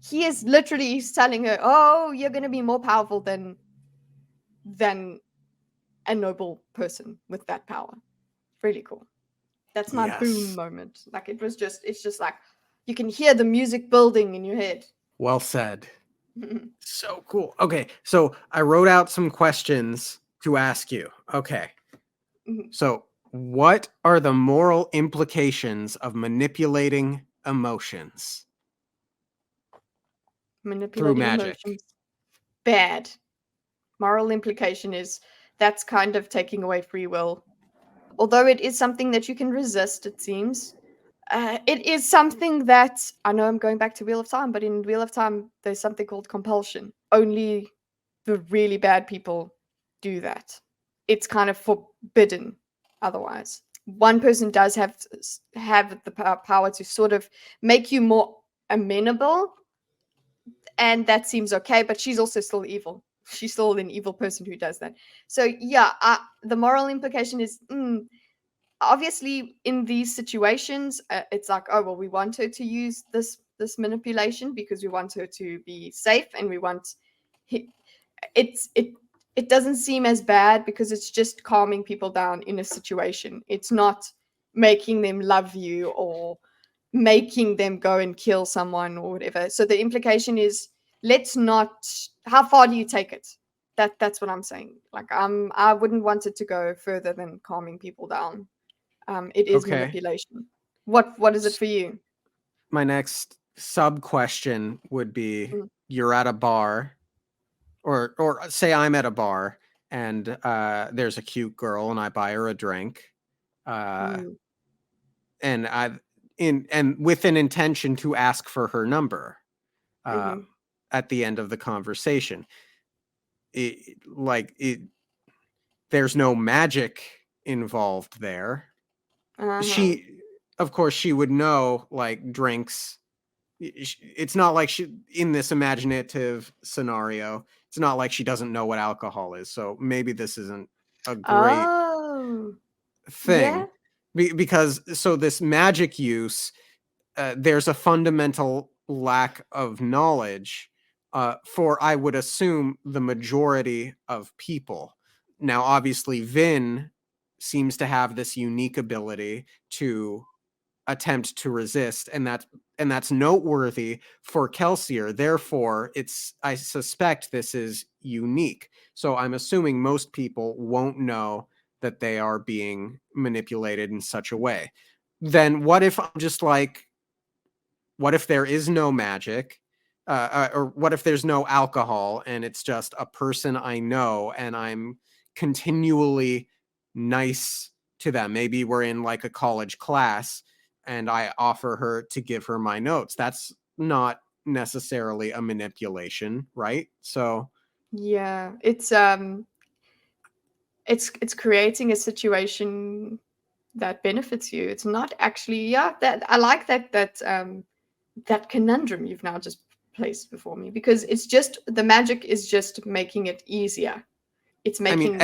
he is literally telling her, oh, you're going to be more powerful than a noble person with that power. Really cool. That's my boom moment. Like, it's just like you can hear the music building in your head. Well said. So cool. Okay, so I wrote out some questions to ask you. Okay. So, what are the moral implications of manipulating emotions? Manipulating through magic? Emotions. bad. Moral implication is that's kind of taking away free will. Although it is something that you can resist, it seems. It is something that I know I'm going back to Wheel of Time, but in Wheel of Time, there's something called compulsion. Only the really bad people do that. It's kind of forbidden otherwise. One person does have the power to sort of make you more amenable, and that seems okay, but she's also still evil. She's still an evil person who does that. So yeah, the moral implication is obviously in these situations, it's like, oh well, we want her to use this manipulation because we want her to be safe, and we want it doesn't seem as bad because it's just calming people down in a situation. It's not making them love you or making them go and kill someone or whatever. So the implication is, let's not, how far do you take it? That's what I'm saying. Like I wouldn't want it to go further than calming people down. It is manipulation. What is it for you? My next sub question would be, you're at a bar, or say I'm at a bar, and there's a cute girl and I buy her a drink, and with an intention to ask for her number at the end of the conversation. There's no magic involved there. She, of course, she would know, like, drinks. It's not like she, in this imaginative scenario, it's not like she doesn't know what alcohol is. So maybe this isn't a great thing. Yeah. Because so this magic use, there's a fundamental lack of knowledge for, I would assume, the majority of people. Now, obviously, Vin seems to have this unique ability to attempt to resist, and that's noteworthy for Kelsier. Therefore, I suspect this is unique. So I'm assuming most people won't know that they are being manipulated in such a way. Then what if I'm just like, what if there is no magic? Or what if there's no alcohol and it's just a person I know and I'm continually nice to them? Maybe we're in like a college class and I offer her to give her my notes. That's not necessarily a manipulation, right? So yeah, it's creating a situation that benefits you. It's not actually, that I like that conundrum you've now just placed before me, because it's just, the magic is just making it easier. It's making,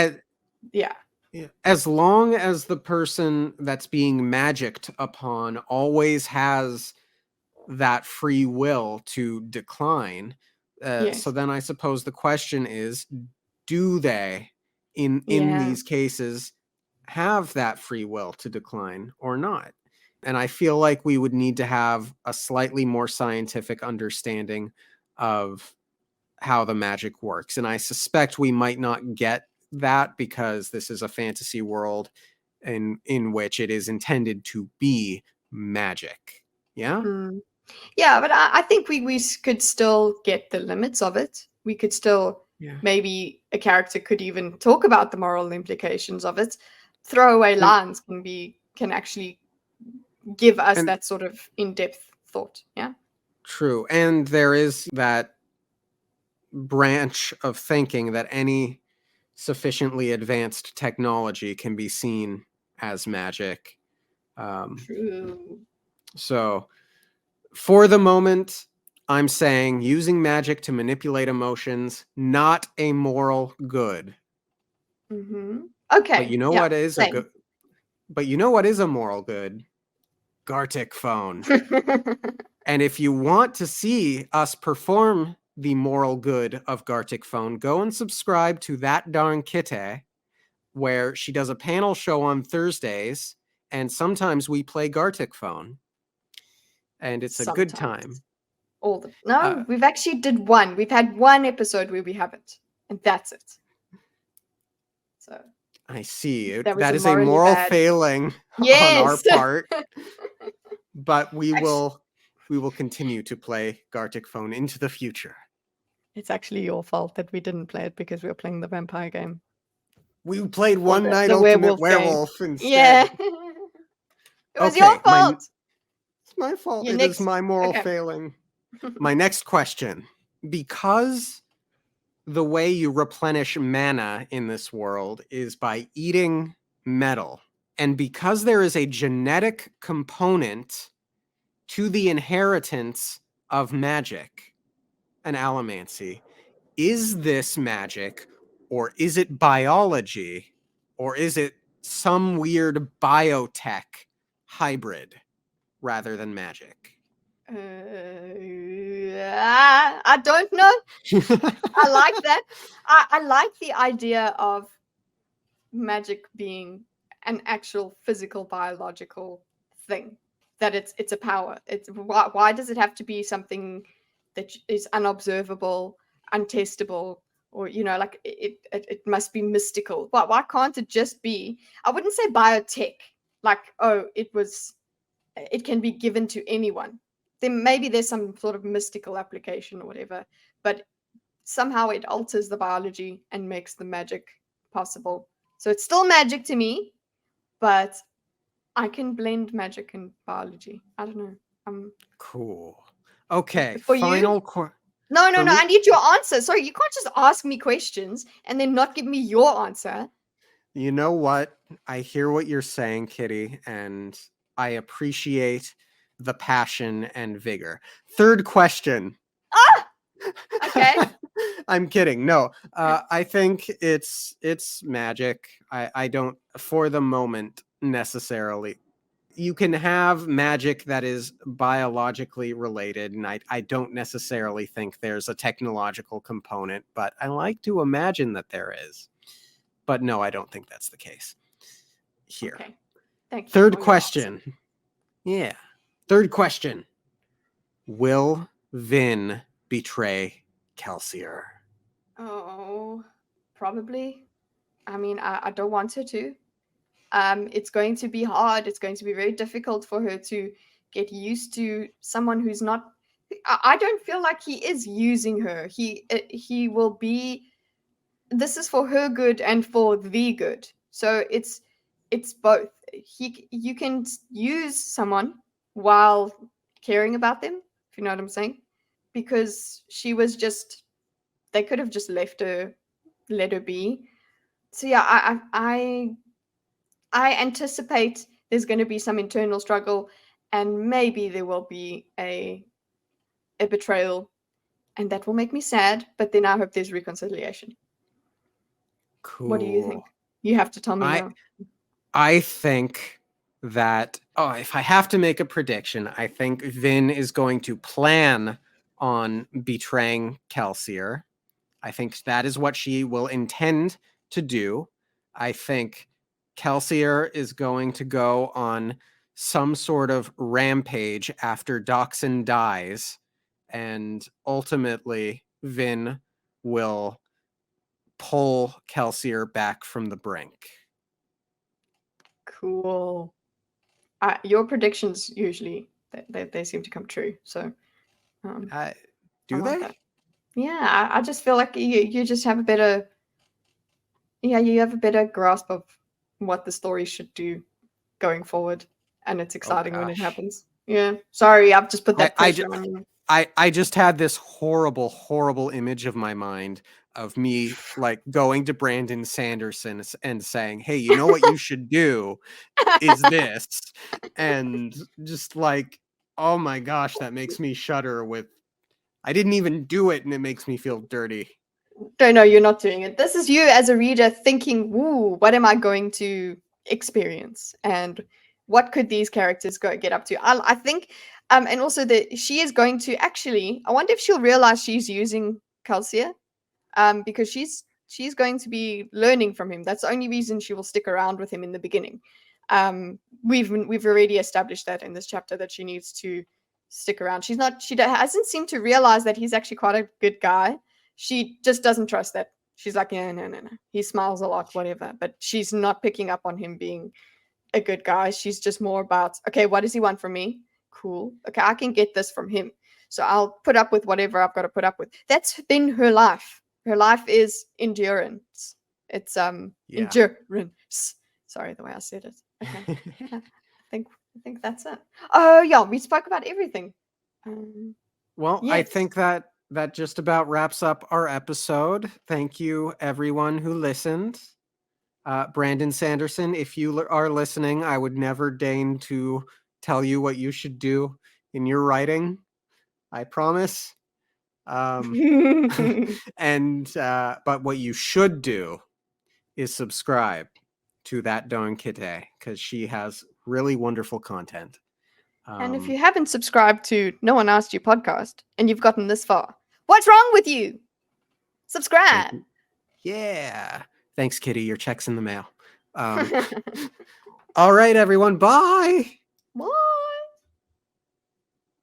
as long as the person that's being magicked upon always has that free will to decline. So then I suppose the question is, do they in these cases have that free will to decline or not? And I feel like we would need to have a slightly more scientific understanding of how the magic works. And I suspect we might not get that because this is a fantasy world in which it is intended to be magic. Yeah? Yeah, but I think we could still get the limits of it. We could still, maybe a character could even talk about the moral implications of it. Throwaway lines can actually give us that sort of in-depth thought. Yeah. True. And there is that branch of thinking that any sufficiently advanced technology can be seen as magic. True. So for the moment, I'm saying using magic to manipulate emotions, not a moral good. Okay. But you know what is a good? But you know what is a moral good? Gartic Phone. And if you want to see us perform the moral good of Gartic Phone, go and subscribe to ThatDarnKitteh, where she does a panel show on Thursdays, and sometimes we play Gartic Phone. And it's a good time. We've actually did one. We've had one episode where we haven't, and that's it. So I see. That is a moral failing on our part. But we will continue to play Gartic Phone into the future. It's actually your fault that we didn't play it because we were playing the vampire game. We played One the Night Ultimate Werewolf instead. Yeah. It was your fault. It's my fault. Your It is next my moral okay. failing. My next question. Because the way you replenish mana in this world is by eating metal, and because there is a genetic component to the inheritance of magic and allomancy, is this magic, or is it biology, or is it some weird biotech hybrid rather than magic? I don't know. I like that. I like the idea of magic being an actual physical biological thing, that it's a power. It's why does it have to be something that is unobservable, untestable, or like it must be mystical? Why can't it just be, I wouldn't say biotech, like, oh, it can be given to anyone. Then maybe there's some sort of mystical application or whatever, but somehow it alters the biology and makes the magic possible. So it's still magic to me, but I can blend magic and biology. I don't know. Cool. Okay, For you? No, I need your answer. Sorry, you can't just ask me questions and then not give me your answer. You know what? I hear what you're saying, Kitty, and I appreciate the passion and vigor. Third question. Ah! Okay. I'm kidding. No, I think it's magic. I don't, for the moment, necessarily. You can have magic that is biologically related, and I don't necessarily think there's a technological component, but I like to imagine that there is. But no, I don't think that's the case here. Okay. Thank you. Third question. Yeah. Third question. Will Vin betray Kelsier? Oh, probably. I mean, I don't want her to. It's going to be hard. It's going to be very difficult for her to get used to someone who's not. I don't feel like he is using her. He will be. This is for her good and for the good. So it's both. You can use someone while caring about them, if you know what I'm saying, because she was just. They could have just let her be. So yeah, I anticipate there's going to be some internal struggle, and maybe there will be a betrayal, and that will make me sad. But then I hope there's reconciliation. Cool. What do you think? You have to tell me now. I think that, if I have to make a prediction, I think Vin is going to plan on betraying Kelsier. I think that is what she will intend to do. I think Kelsier is going to go on some sort of rampage after Doxson dies, and ultimately Vin will pull Kelsier back from the brink. Cool. Your predictions usually they seem to come true. So, do they? That. Yeah, I just feel like you just have a better. Yeah, you have a better grasp of what the story should do going forward, and it's exciting when it happens. Yeah. Sorry, I've just put that pressure on you. I just had this horrible image of my mind of me like going to Brandon Sanderson and saying, hey, you know what you should do is this. And just like, oh my gosh, that makes me shudder with, I didn't even do it and it makes me feel dirty. No, you're not doing it. This is you as a reader thinking, ooh, what am I going to experience? And what could these characters get up to? I think, and also that she is going to actually, I wonder if she'll realize she's using Kelsier, because she's going to be learning from him. That's the only reason she will stick around with him in the beginning. We've already established that in this chapter that she needs to stick around. She hasn't seemed to realize that he's actually quite a good guy. She just doesn't trust that. She's like, yeah, no. He smiles a lot, whatever. But she's not picking up on him being a good guy. She's just more about, okay, what does he want from me? Cool. Okay, I can get this from him. So I'll put up with whatever I've got to put up with. That's been her life. Her life is endurance. It's endurance. Sorry, the way I said it. Okay. I think that's it. Oh yeah, we spoke about everything. Well, yes. I think that just about wraps up our episode. Thank you, everyone who listened. Brandon Sanderson, if you are listening, I would never deign to tell you what you should do in your writing. I promise. But what you should do is subscribe to ThatDarnKitteh, because she has really wonderful content. And if you haven't subscribed to No One Asked You podcast and you've gotten this far, what's wrong with you? Subscribe. Yeah. Thanks, Kitty. Your check's in the mail. All right, everyone. Bye. Bye.